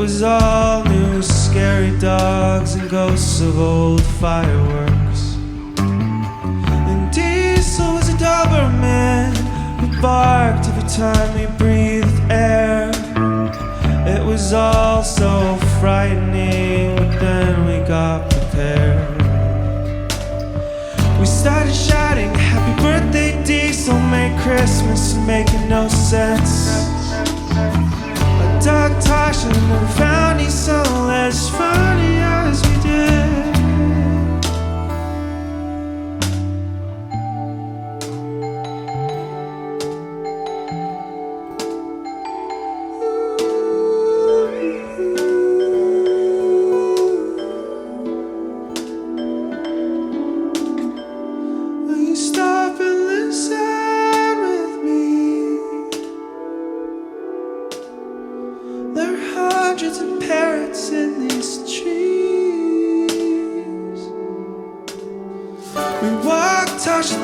was all new, scary dogs and ghosts of old fireworks. And Diesel was a Doberman who barked every time we breathed air. It was all so frightening, but then we got prepared. We started shouting, happy birthday Diesel, Merry Christmas, making no sense. A dog Tasha never found Diesel as funny as we did.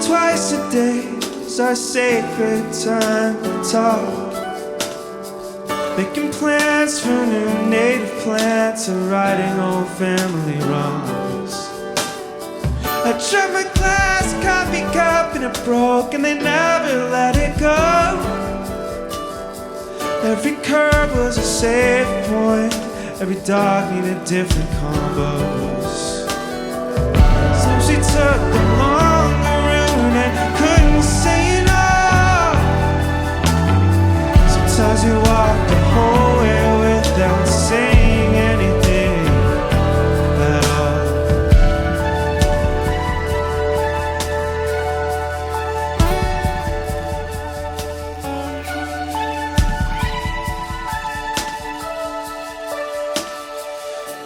Twice a day is our sacred time to talk. Making plans for new native plants and righting old family wrongs. I dropped my glass coffee cup and it broke and they never let it go. Every curb was a safe point. Every dog needed different combos. So she took the long and couldn't say no. Sometimes you walk the whole way without saying anything at all.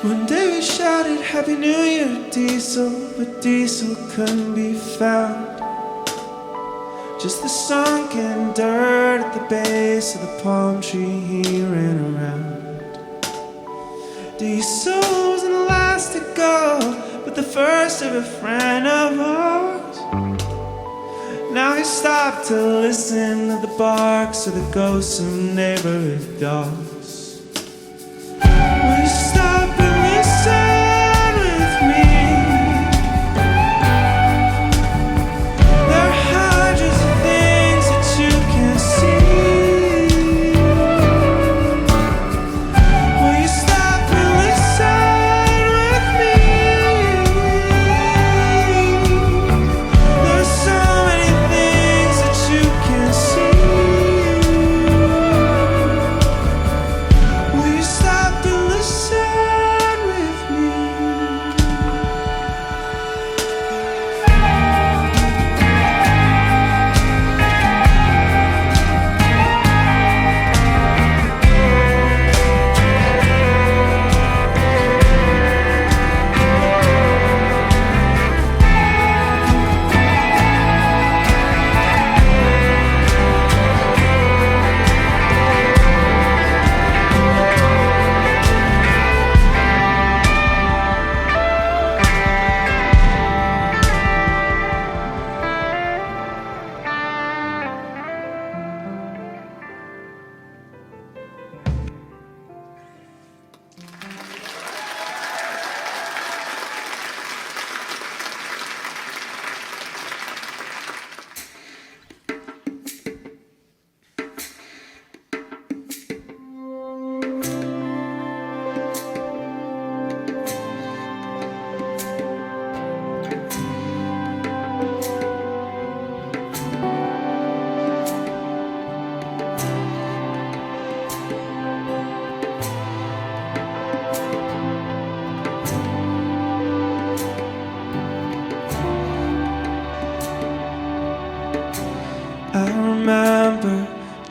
One day we shouted Happy New Year Diesel, but Diesel couldn't be found. Just the sunken dirt at the base of the palm tree he ran around. Diesel wasn't the last to go, but the first of a friend of ours. Now he stopped to listen to the barks of the ghosts of neighborhood dogs. Will you stop and listen with me?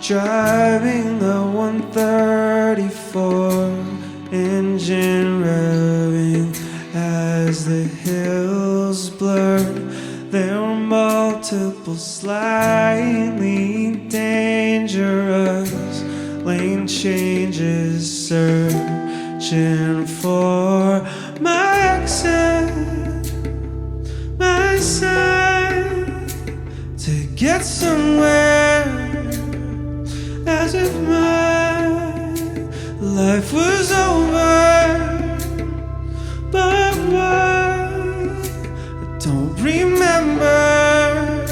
Driving the 134, engine revving as the hills blurred. There were multiple slightly dangerous lane changes, searching for my exit, my sign to get somewhere. As if my life was over. But why? I don't remember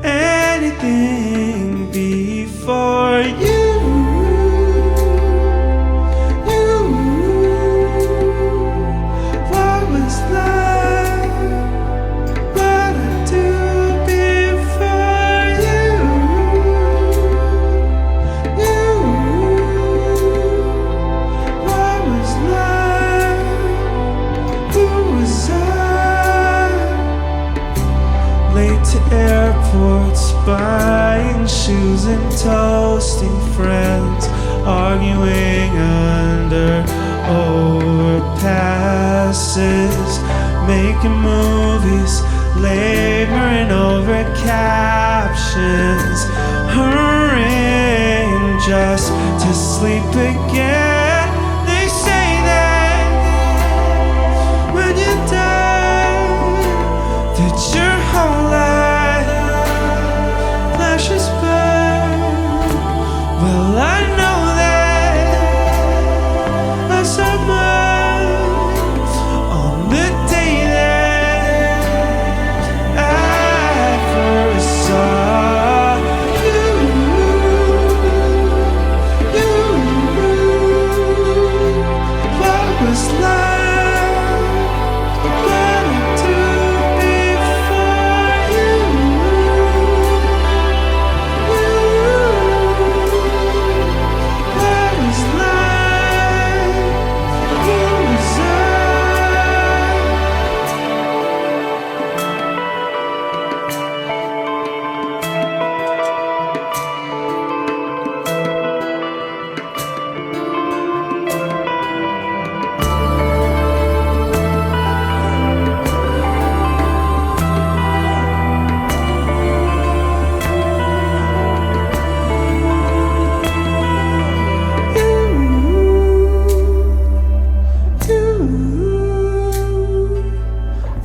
anything before you. What was life? What I do before you? What was life? Who was I? Late to airports, buying shoes and toasting friends, arguing under overpasses, making movies, laboring over captions, hurrying just to sleep again. They say that when you die, that your whole life flashes back. Well, I know that I saw mine on the day that I first saw you. What was life? What I do before you? What was life? Who was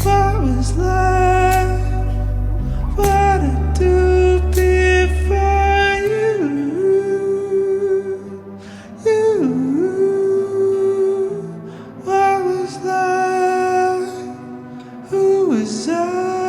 What was life? What I do before you? What was life? Who was I?